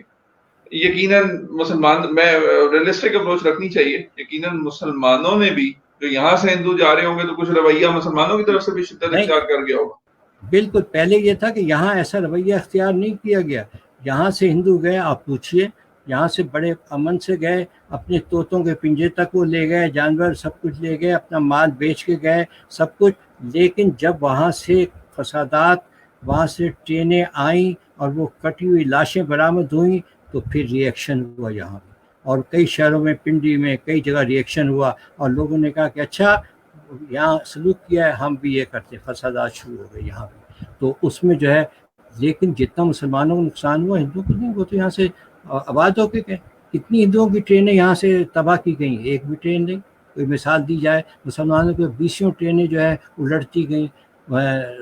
Speaker 1: یقیناً مسلمان، میں ریئلسٹک اپروچ رکھنی چاہیے، یقیناً مسلمانوں نے بھی جو یہاں سے ہندو جا رہے ہوں گے تو کچھ رویہ مسلمانوں کی طرف سے بھی شدت اختیار کر گیا ہوگا.
Speaker 2: بالکل، پہلے یہ تھا کہ یہاں ایسا رویہ اختیار نہیں کیا گیا. یہاں سے ہندو گئے، آپ پوچھئے، یہاں سے بڑے امن سے گئے، اپنے طوطوں کے پنجے تک وہ لے گئے، جانور سب کچھ لے گئے، اپنا مال بیچ کے گئے، سب کچھ. لیکن جب وہاں سے فسادات، وہاں سے ٹرینیں آئیں اور وہ کٹی ہوئی لاشیں برآمد ہوئیں، تو پھر ری ایکشن ہوا یہاں بھی، اور کئی شہروں میں، پنڈی میں کئی جگہ ری ایکشن ہوا، اور لوگوں نے کہا کہ اچھا یہاں سلوک کیا ہے، ہم بھی یہ کرتے. فسادات شروع ہو گئے یہاں بھی. تو اس میں جو ہے، لیکن جتنا مسلمانوں کو نقصان ہوا ہندوؤں کو نہیں. وہ تو یہاں سے آباد ہو کے گئے. کتنی ہندوؤں کی ٹرینیں یہاں سے تباہ کی گئیں، ایک بھی ٹرین نہیں. کوئی مثال دی جائے، مسلمانوں کی 20 ٹرینیں جو ہے الٹتی گئیں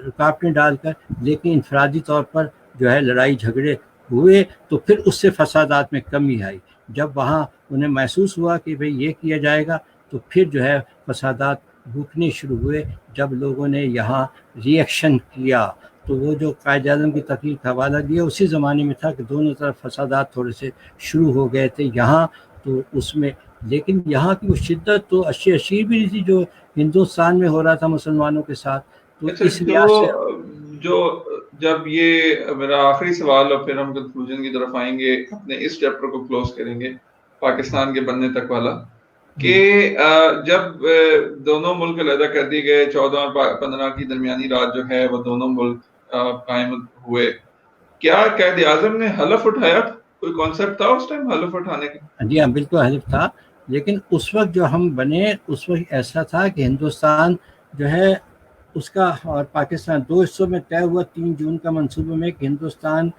Speaker 2: رکاوٹیں ڈال کر. لیکن انفرادی طور پر جو ہے لڑائی جھگڑے ہوئے، تو پھر اس سے فسادات میں کمی آئی. جب وہاں انہیں محسوس ہوا کہ بھئی یہ کیا جائے گا، تو پھر جو ہے فسادات رکنے شروع ہوئے. جب لوگوں نے یہاں ری ایکشن کیا، تو وہ جو قائد اعظم کی تقریر کا حوالہ دیا اسی زمانے میں تھا کہ دونوں طرف فسادات تھوڑے سے شروع ہو گئے تھے یہاں. تو اس میں لیکن یہاں کی وہ شدت تو اشیر بھی نہیں تھی جو ہندوستان میں ہو رہا تھا مسلمانوں کے ساتھ. تو اس لحاظ سے
Speaker 1: جو جب یہ میرا آخری سوال، اور پھر ہم کنکلوژن کی طرف آئیں گے، اپنے اس چیپٹر کو کلوز کریں گے پاکستان کے بننے تک والا، کہ جب دونوں ملک علیحدہ کر دیے گئے، 14 اور 15 کی درمیانی رات جو ہے وہ دونوں ملک قائم ہوئے، کیا قائد اعظم نے حلف اٹھایا تھا؟ کوئی کانسیپٹ تھا اس ٹائم حلف اٹھانے کا؟
Speaker 2: جی ہاں بالکل حلف تھا، لیکن اس وقت جو ہم بنے اس وقت ایسا تھا کہ ہندوستان جو ہے اس کا اور پاکستان دو حصوں میں طے ہوا 3 جون کا منصوبے میں کہ ہندوستان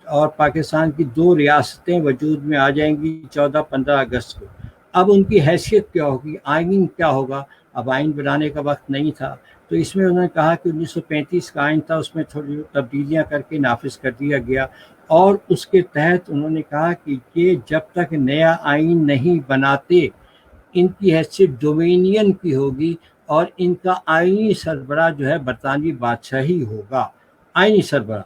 Speaker 2: اور پاکستان کی 2 ریاستیں وجود میں آ جائیں گی 14-15 اگست کو۔ اب ان کی حیثیت کیا ہوگی، آئین کیا ہوگا؟ اب آئین بنانے کا وقت نہیں تھا، تو اس میں انہوں نے کہا کہ 1935 کا آئین تھا، اس میں تھوڑی تبدیلیاں کر کے نافذ کر دیا گیا، اور اس کے تحت انہوں نے کہا کہ یہ جب تک نیا آئین نہیں بناتے ان کی حیثیت ڈومینین کی ہوگی، اور ان کا آئینی سربراہ جو ہے برطانوی بادشاہ ہی ہوگا، آئینی سربراہ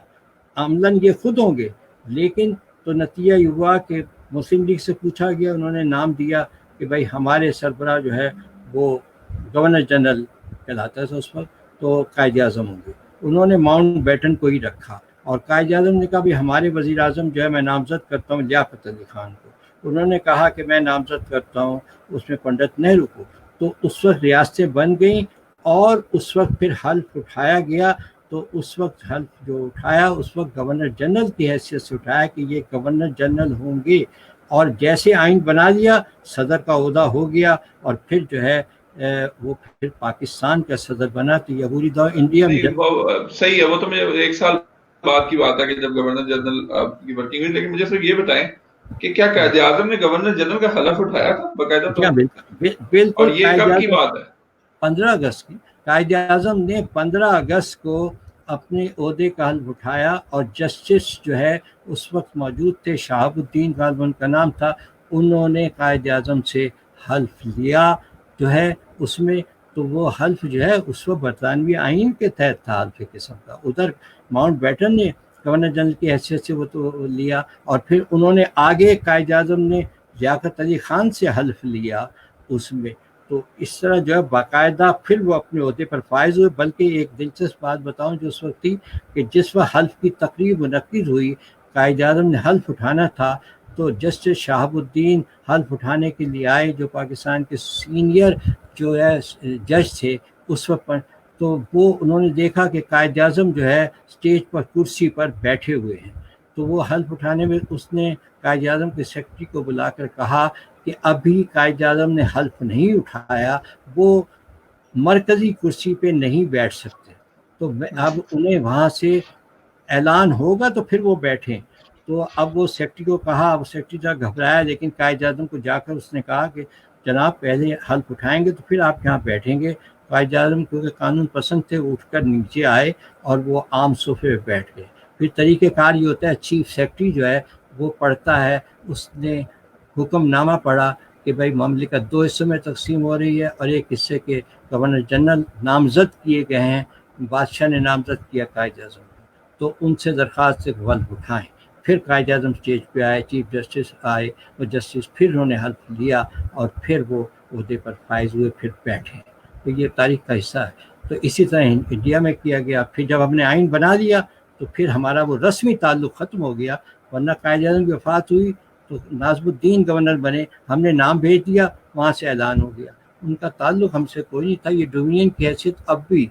Speaker 2: عملاً یہ خود ہوں گے۔ لیکن تو نتیجہ یہ ہوا کہ مسلم لیگ سے پوچھا گیا، انہوں نے نام دیا کہ بھائی ہمارے سربراہ جو ہے وہ گورنر جنرل کہلاتا تھا اس وقت، تو قائد اعظم ہوں گے۔ انہوں نے ماؤنٹ بیٹن کو ہی رکھا، اور قائد اعظم نے کہا بھی ہمارے وزیر اعظم جو ہے میں نامزد کرتا ہوں لیاقت علی خان کو، انہوں نے کہا کہ میں نامزد کرتا ہوں اس میں پنڈت نہرو کو۔ تو اس وقت ریاستیں بن گئیں، اور اس وقت پھر حلف اٹھایا گیا۔ تو اس وقت حلف جو اٹھایا اس وقت گورنر جنرل کی حیثیت سے اٹھایا کہ یہ گورنر جنرل ہوں گے، اور جیسے آئین بنا لیا صدر کا عہدہ ہو گیا، اور پھر جو ہے وہ پھر پاکستان کا صدر بنا۔ تو یہ پوری دور انڈیا میں
Speaker 1: صحیح ہے، وہ تو مجھے 1 سال بعد کی بات ہے کہ جب گورنر جنرل کی ورکنگ ہوئی۔ لیکن مجھے صرف یہ بتائیں کہ کیا قائد اعظم نے گورنر جنرل کا حلف اٹھایا تھا باقاعدہ طور پر؟
Speaker 2: بالکل،
Speaker 1: اور یہ کب کی بات ہے؟
Speaker 2: 15 اگست کی۔ قائد اعظم نے 15 اگست کو اپنے عہدے کا حلف اٹھایا، اور جسٹس جو ہے اس وقت موجود تھے، شہاب الدین غالباً کا نام تھا، انہوں نے قائد اعظم سے حلف لیا جو ہے اس میں۔ تو وہ حلف جو ہے اس وقت برطانوی آئین کے تحت تھا حلف قسم کا۔ ادھر ماؤنٹ بیٹن نے گورنر جنرل کی حیثیت سے وہ تو لیا، اور پھر انہوں نے آگے قائد اعظم نے لیاقت علی خان سے حلف لیا اس میں۔ تو اس طرح جو ہے باقاعدہ پھر وہ اپنے عہدے پر فائز ہوئے۔ بلکہ ایک دلچسپ بات بتاؤں جو اس وقت تھی کہ جس وقت حلف کی تقریب منعقد ہوئی، قائد اعظم نے حلف اٹھانا تھا، تو جسٹس شہاب الدین حلف اٹھانے کے لیے آئے، جو پاکستان کے سینئر جو ہے جج تھے اس وقت پر۔ تو وہ انہوں نے دیکھا کہ قائد اعظم جو ہے اسٹیج پر کرسی پر بیٹھے ہوئے ہیں، تو وہ حلف اٹھانے میں اس نے قائد اعظم کے سیکرٹری کو بلا کر کہا کہ ابھی قائد اعظم نے حلف نہیں اٹھایا، وہ مرکزی کرسی پہ نہیں بیٹھ سکتے، تو اب انہیں وہاں سے اعلان ہوگا تو پھر وہ بیٹھیں۔ تو اب وہ سیکرٹری کو کہا، اب سیکرٹری تھا گھبرایا، لیکن قائد اعظم کو جا کر اس نے کہا کہ جناب پہلے حلف اٹھائیں گے تو پھر آپ یہاں بیٹھیں گے۔ قائد اعظم کیونکہ قانون پسند تھے، وہ اٹھ کر نیچے آئے اور وہ عام صوفے پہ بیٹھ گئے۔ پھر طریقہ کار یہ ہوتا ہے، چیف سیکرٹری جو ہے وہ پڑھتا ہے، اس نے حکم نامہ پڑھا کہ بھائی مملکت 2 حصوں میں تقسیم ہو رہی ہے، اور ایک حصے کے گورنر جنرل نامزد کیے گئے ہیں، بادشاہ نے نامزد کیا قائد اعظم کو، تو ان سے درخواست سے حلف اٹھائیں۔ پھر قائد اعظم اسٹیج پہ آئے، چیف جسٹس آئے، اور جسٹس پھر انہوں نے حلف لیا، اور پھر وہ عہدے پر فائز ہوئے، پھر بیٹھے۔ تو یہ تاریخ کا حصہ ہے۔ تو اسی طرح انڈیا میں کیا گیا۔ پھر جب ہم نے آئین بنا لیا تو پھر ہمارا وہ رسمی تعلق ختم ہو گیا، ورنہ قائد اعظم کی وفات ہوئی تو ناصر الدین گورنر بنے، ہم نے نام بھیج دیا، وہاں سے اعلان ہو گیا، ان کا تعلق ہم سے کوئی نہیں تھا۔ یہ ڈومینین کی حیثیت اب بھی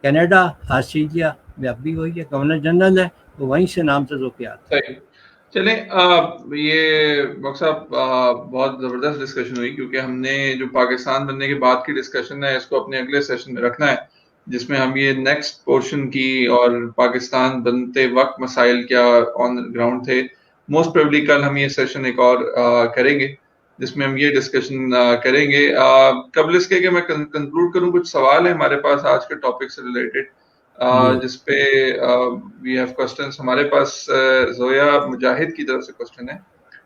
Speaker 2: کینیڈا، آسٹریلیا میں اب بھی وہی ہے، گورنر جنرل ہے تو وہیں سے نامزد ہو کے آتا ہے۔
Speaker 1: چلیں یہ ڈاکٹر صاحب بہت زبردست ڈسکشن ہوئی، کیونکہ ہم نے جو پاکستان بننے کے بعد کی ڈسکشن ہے اس کو اپنے اگلے سیشن میں رکھنا ہے، جس میں ہم یہ نیکسٹ پورشن کی اور پاکستان بنتے وقت مسائل کیا آن گراؤنڈ تھے۔ موسٹ پروبلی کل ہم یہ سیشن ایک اور کریں گے جس میں ہم یہ ڈسکشن کریں گے۔ قبل اس کے کہ میں کنکلوڈ کروں، کچھ سوال ہیں ہمارے پاس آج کے ٹاپک سے ریلیٹڈ جس پہ وی ہیو کوسچنس۔ ہمارے پاس زویا مجاہد کی طرف سے کوسچن ہے،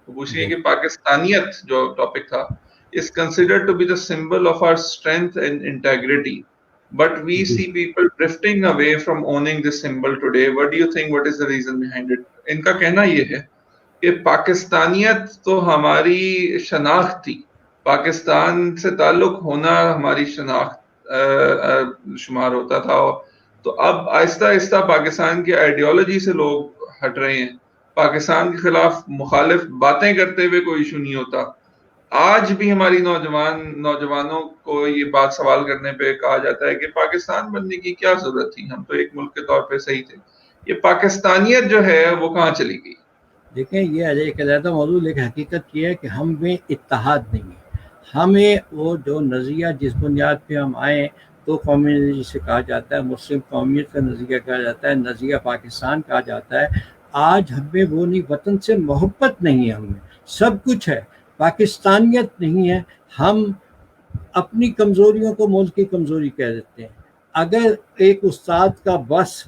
Speaker 1: وہ پوچھ رہی ہے کہ پاکستانیت جو ٹاپک تھا is considered to be the symbol of our strength and integrity, but we see people drifting away from owning this symbol today. What do you think, what is the reason behind it? ان کا کہنا یہ ہے کہ پاکستانیت تو ہماری شناخت تھی، پاکستان سے تعلق ہونا ہماری شناخت شمار ہوتا تھا، تو اب آہستہ آہستہ پاکستان کی آئیڈیالوجی سے لوگ ہٹ رہے ہیں، پاکستان کے خلاف مخالف باتیں کرتے ہوئے کوئی ایشو نہیں ہوتا، آج بھی ہماری نوجوانوں کو یہ بات سوال کرنے پہ کہا جاتا ہے کہ پاکستان بننے کی کیا ضرورت تھی، ہم تو ایک ملک کے طور پہ صحیح تھے. یہ پاکستانیت جو ہے وہ کہاں چلی گئی؟
Speaker 2: دیکھیں یہ ایک علیحدہ موضوع، لیکن حقیقت یہ ہے کہ ہم میں اتحاد نہیں ہے. ہمیں وہ جو نظریہ جس بنیاد پہ ہم آئے، تو قومیت جسے کہا جاتا ہے، مسلم قومیت کا نظریہ کہا جاتا ہے، نظریہ پاکستان کہا جاتا ہے. آج ہمیں وہ نہیں، وطن سے محبت نہیں ہے، ہمیں سب کچھ ہے، پاکستانیت نہیں ہے. ہم اپنی کمزوریوں کو ملک کی کمزوری کہہ دیتے ہیں. اگر ایک استاد کا بس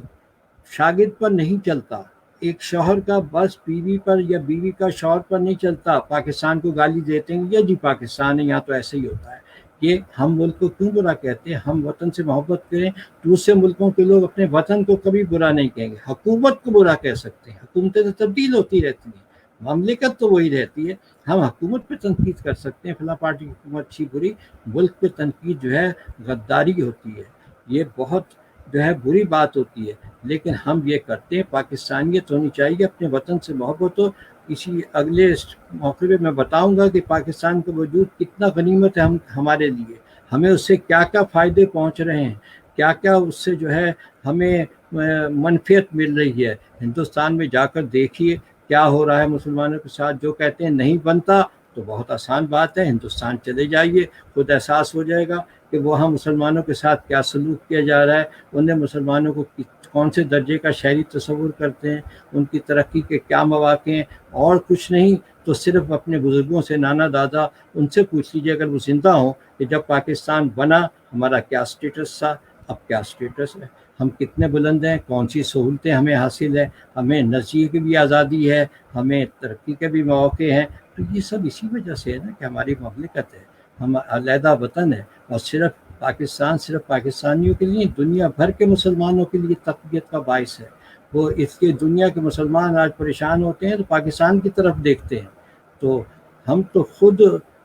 Speaker 2: شاگرد پر نہیں چلتا، ایک شوہر کا بس بیوی پر یا بیوی کا شوہر پر نہیں چلتا، پاکستان کو گالی دیتے ہیں، یہ جی پاکستان ہے، یہاں تو ایسے ہی ہوتا ہے. یہ ہم ملک کو کیوں برا کہتے ہیں؟ ہم وطن سے محبت کریں. دوسرے ملکوں کے لوگ اپنے وطن کو کبھی برا نہیں کہیں گے، حکومت کو برا کہہ سکتے ہیں. حکومتیں تو تبدیل ہوتی رہتی ہیں، مملکت تو وہی رہتی ہے. ہم حکومت پہ تنقید کر سکتے ہیں، فلاں پارٹی کی حکومت اچھی بری. ملک پہ تنقید جو ہے غداری ہوتی ہے، یہ بہت جو ہے بری بات ہوتی ہے. لیکن ہم یہ کرتے ہیں، پاکستانیت ہونی چاہیے، اپنے وطن سے محبت ہو. اسی اگلے موقع پہ میں بتاؤں گا کہ پاکستان کا وجود کتنا غنیمت ہے ہمارے لیے. ہمیں اس سے کیا کیا فائدے پہنچ رہے ہیں، کیا کیا اس سے جو ہے ہمیں منفعت مل رہی ہے. ہندوستان میں جا کر دیکھیے کیا ہو رہا ہے مسلمانوں کے ساتھ. جو کہتے ہیں نہیں بنتا، تو بہت آسان بات ہے، ہندوستان چلے جائیے، خود احساس ہو جائے گا کہ وہاں مسلمانوں کے ساتھ کیا سلوک کیا جا رہا ہے. انہیں مسلمانوں کو کون سے درجے کا شہری تصور کرتے ہیں، ان کی ترقی کے کیا مواقع ہیں. اور کچھ نہیں تو صرف اپنے بزرگوں سے، نانا دادا، ان سے پوچھ لیجیے اگر وہ زندہ ہوں کہ جب پاکستان بنا ہمارا کیا سٹیٹس تھا، اب کیا سٹیٹس ہے، ہم کتنے بلند ہیں، کون سی سہولتیں ہمیں حاصل ہیں، ہمیں نظریے کی بھی آزادی ہے، ہمیں ترقی کے بھی مواقع ہیں. تو یہ سب اسی وجہ سے ہے نا کہ ہماری مملکت ہے، ہم علیحدہ وطن ہے. اور صرف پاکستان صرف پاکستانیوں کے لیے، دنیا بھر کے مسلمانوں کے لیے تقویت کا باعث ہے. وہ اس کے دنیا کے مسلمان آج پریشان ہوتے ہیں تو پاکستان کی طرف دیکھتے ہیں. تو ہم تو خود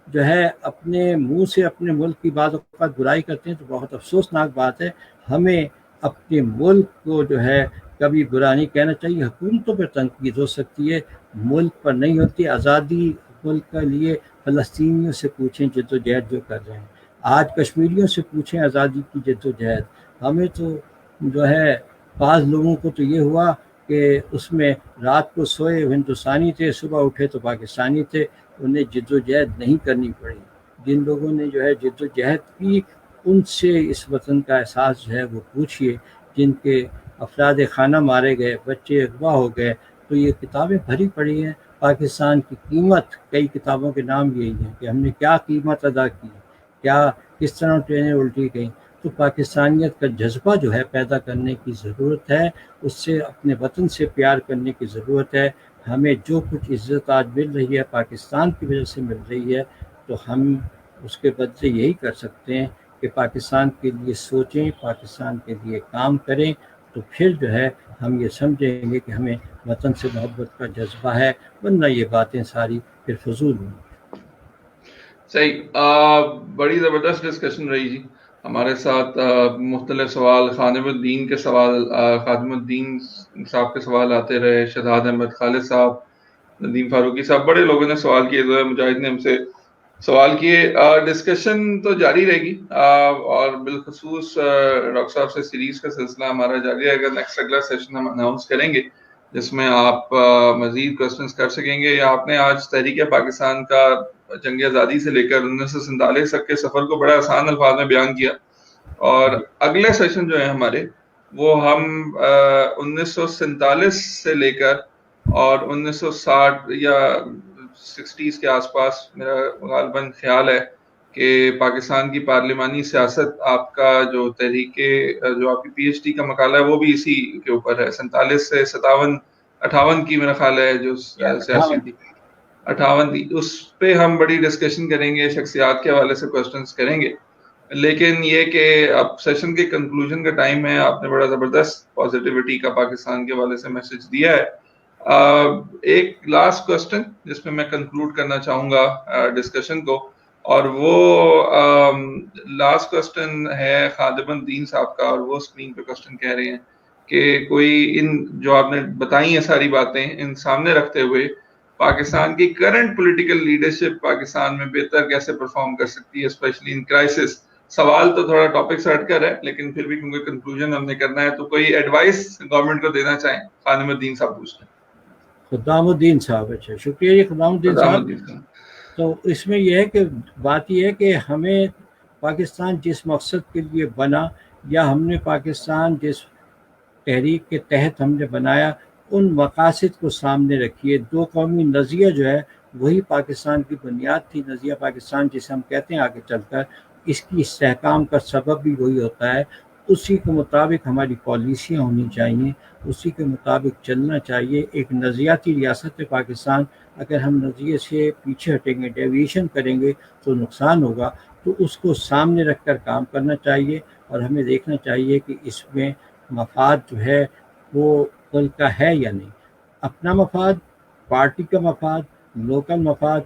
Speaker 2: جو ہے اپنے منہ سے اپنے ملک کی بعض اوقات برائی کرتے ہیں، تو بہت افسوسناک بات ہے. ہمیں اپنے ملک کو جو ہے کبھی برا نہیں کہنا چاہیے. حکومتوں پر تنقید ہو سکتی ہے، ملک پر نہیں ہوتی. آزادی ملک کے لیے فلسطینیوں سے پوچھیں جدوجہد جو کر رہے ہیں، آج کشمیریوں سے پوچھیں آزادی کی جدوجہد. ہمیں تو جو ہے بعض لوگوں کو تو یہ ہوا کہ اس میں رات کو سوئے ہندوستانی تھے، صبح اٹھے تو پاکستانی تھے، انہیں جدوجہد نہیں کرنی پڑی. جن لوگوں نے جو ہے جدوجہد کی، ان سے اس وطن کا احساس جو ہے وہ پوچھیے. جن کے افراد خانہ مارے گئے، بچے اغوا ہو گئے، تو یہ کتابیں بھری پڑی ہیں. پاکستان کی قیمت، کئی کتابوں کے نام یہی ہیں کہ ہم نے کیا قیمت ادا کی، کیا کس طرح ٹرینیں الٹی گئیں. تو پاکستانیت کا جذبہ جو ہے پیدا کرنے کی ضرورت ہے، اس سے اپنے وطن سے پیار کرنے کی ضرورت ہے. ہمیں جو کچھ عزت آج مل رہی ہے پاکستان کی وجہ سے مل رہی ہے، تو ہم اس کے بدلے یہی کر سکتے ہیں کہ پاکستان کے لیے سوچیں، پاکستان کے لیے کام کریں. تو پھر جو ہے ہم یہ سمجھیں گے کہ ہمیں وطن سے محبت کا جذبہ ہے، ورنہ یہ باتیں ساری پھر فضول ہوں.
Speaker 1: صحیح. بڑی زبردست ڈسکشن رہی جی. ہمارے ساتھ مختلف سوال، خادم الدین کے سوال، خادم الدین صاحب کے سوال آتے رہے، شہزاد احمد خالد صاحب، ندیم فاروقی صاحب، بڑے لوگوں نے سوال کیے، زویا مجاہد نے ہم سے سوال کیے. ڈسکشن تو جاری رہے گی، اور بالخصوص ڈاکٹر صاحب سے سیریز کا سلسلہ ہمارا جاری رہے گا. نیکسٹ اگلا سیشن ہم اناؤنس کریں گے جس میں آپ مزید کوسچنس کر سکیں گے. یا آپ نے آج تحریک پاکستان کا جنگ آزادی سے لے کر 1947 تک کے سفر کو بڑا آسان الفاظ میں بیان کیا. اور اگلے سیشن جو ہے ہمارے، وہ ہم 1947 سے لے کر اور 1960 یا 60s کے آس پاس، میرا غالباً خیال ہے کہ پاکستان کی پارلیمانی سیاست، آپ کا جو تحریک، جو آپ کی پی ایچ ڈی کا مقالہ ہے وہ بھی اسی کے اوپر ہے. 47 سے 57 58 کی میرا خیال ہے جو سیاسی تھی، 58 تھی. اس پہ ہم بڑی ڈسکشن کریں گے، شخصیات کے حوالے سے کوسچنس کریں گے. لیکن یہ کہ اب سیشن کے کنکلوژن کا ٹائم ہے. آپ نے بڑا زبردست پازیٹیوٹی کا پاکستان کے حوالے سے میسج دیا ہے. ایک لاسٹ کوسچن جس میں کنکلوڈ کرنا چاہوں گا ڈسکشن کو، اور وہ لاسٹ کوسچن ہے خادم الدین صاحب کا، اور وہ اسکرین پہ کوسچن کہہ رہے ہیں کہ کوئی ان جو آپ نے بتائی ہیں ساری باتیں، ان سامنے رکھتے ہوئے پاکستان کی کرنٹ پولیٹیکل لیڈرشپ پاکستان میں بہتر کیسے پرفارم کر سکتی ہے اسپیشلی ان کرائسس. سوال تو تھوڑا ٹاپک سے ہٹ کر ہے لیکن پھر بھی کیونکہ کنکلوژن ہم نے کرنا ہے تو کوئی ایڈوائس گورنمنٹ کو دینا چاہیں. خادم الدین صاحب پوچھتے ہیں.
Speaker 2: خدام الدین صاحب. اچھا شکریہ جی خدام الدین صاحب. تو اس میں یہ ہے کہ بات یہ ہے کہ ہمیں پاکستان جس مقصد کے لیے بنا یا ہم نے پاکستان جس تحریک کے تحت ہم نے بنایا ان مقاصد کو سامنے رکھیے. دو قومی نظریہ جو ہے وہی پاکستان کی بنیاد تھی. نظریہ پاکستان جسے ہم کہتے ہیں آگے چل کر اس کی استحکام کا سبب بھی وہی ہوتا ہے. اسی کے مطابق ہماری پالیسیاں ہونی چاہیے, اسی کے مطابق چلنا چاہیے. ایک نظریاتی ریاست ہے پاکستان. اگر ہم نظریے سے پیچھے ہٹیں گے, ڈیویشن کریں گے تو نقصان ہوگا. تو اس کو سامنے رکھ کر کام کرنا چاہیے اور ہمیں دیکھنا چاہیے کہ اس میں مفاد جو ہے وہ ملک کا ہے یا نہیں. اپنا مفاد, پارٹی کا مفاد, لوکل مفاد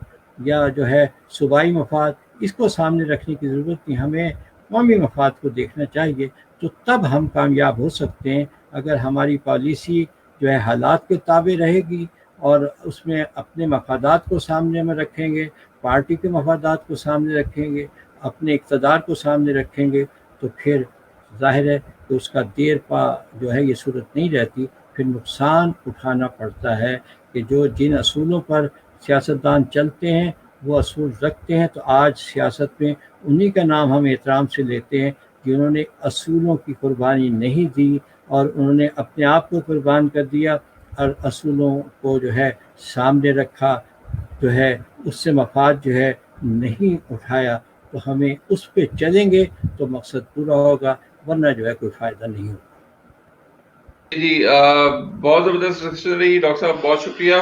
Speaker 2: یا جو ہے صوبائی مفاد, اس کو سامنے رکھنے کی ضرورت نہیں. ہمیں قومی مفاد کو دیکھنا چاہیے. تو تب ہم کامیاب ہو سکتے ہیں اگر ہماری پالیسی جو ہے حالات کے تابع رہے گی اور اس میں اپنے مفادات کو سامنے میں رکھیں گے, پارٹی کے مفادات کو سامنے رکھیں گے, اپنے اقتدار کو سامنے رکھیں گے, تو پھر ظاہر ہے کہ اس کا دیر پا جو ہے یہ صورت نہیں رہتی. پھر نقصان اٹھانا پڑتا ہے کہ جو جن اصولوں پر سیاستدان چلتے ہیں وہ اصول رکھتے ہیں. تو آج سیاست میں انہی کا نام ہم احترام سے لیتے ہیں جنہوں نے اصولوں کی قربانی نہیں دی اور انہوں نے اپنے آپ کو قربان کر دیا اور اصولوں کو جو ہے سامنے رکھا, جو ہے اس سے مفاد جو ہے نہیں اٹھایا. تو ہمیں اس پہ چلیں گے تو مقصد پورا ہوگا, ورنہ جو ہے کوئی فائدہ نہیں ہوگا.
Speaker 1: جی بہت زبردست سیشن رہی ڈاکٹر صاحب, بہت شکریہ.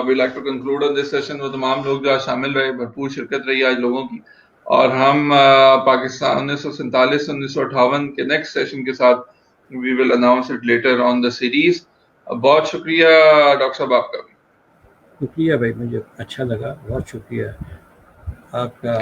Speaker 1: We like to conclude on this session. وہ تمام لوگ جو آج شامل رہے, بھرپور شرکت رہی آج لوگوں کی, اور ہم پاکستان 1947-1958 کے نیکسٹ سیشن کے ساتھ we will announce it later on the series. بہت شکریہ ڈاکٹر صاحب آپ کا بھی.
Speaker 2: شکریہ بھائی, مجھے اچھا لگا, بہت شکریہ آپ کا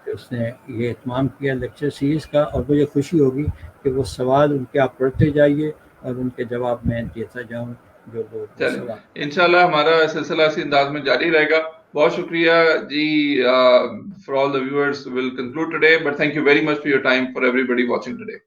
Speaker 2: کہ اس نے یہ اہتمام کیا لیکچر سیریز کا. اور مجھے خوشی ہوگی کہ وہ سوال ان کے آپ پڑھتے جائیے اور ان کے جواب میں دیتا جاؤں جو لوگ سوال.
Speaker 1: انشاءاللہ ہمارا سلسلہ اسی انداز میں جاری رہے گا. بہت شکریہ جی. For all the viewers will conclude today, but thank you very much for your time for everybody watching today.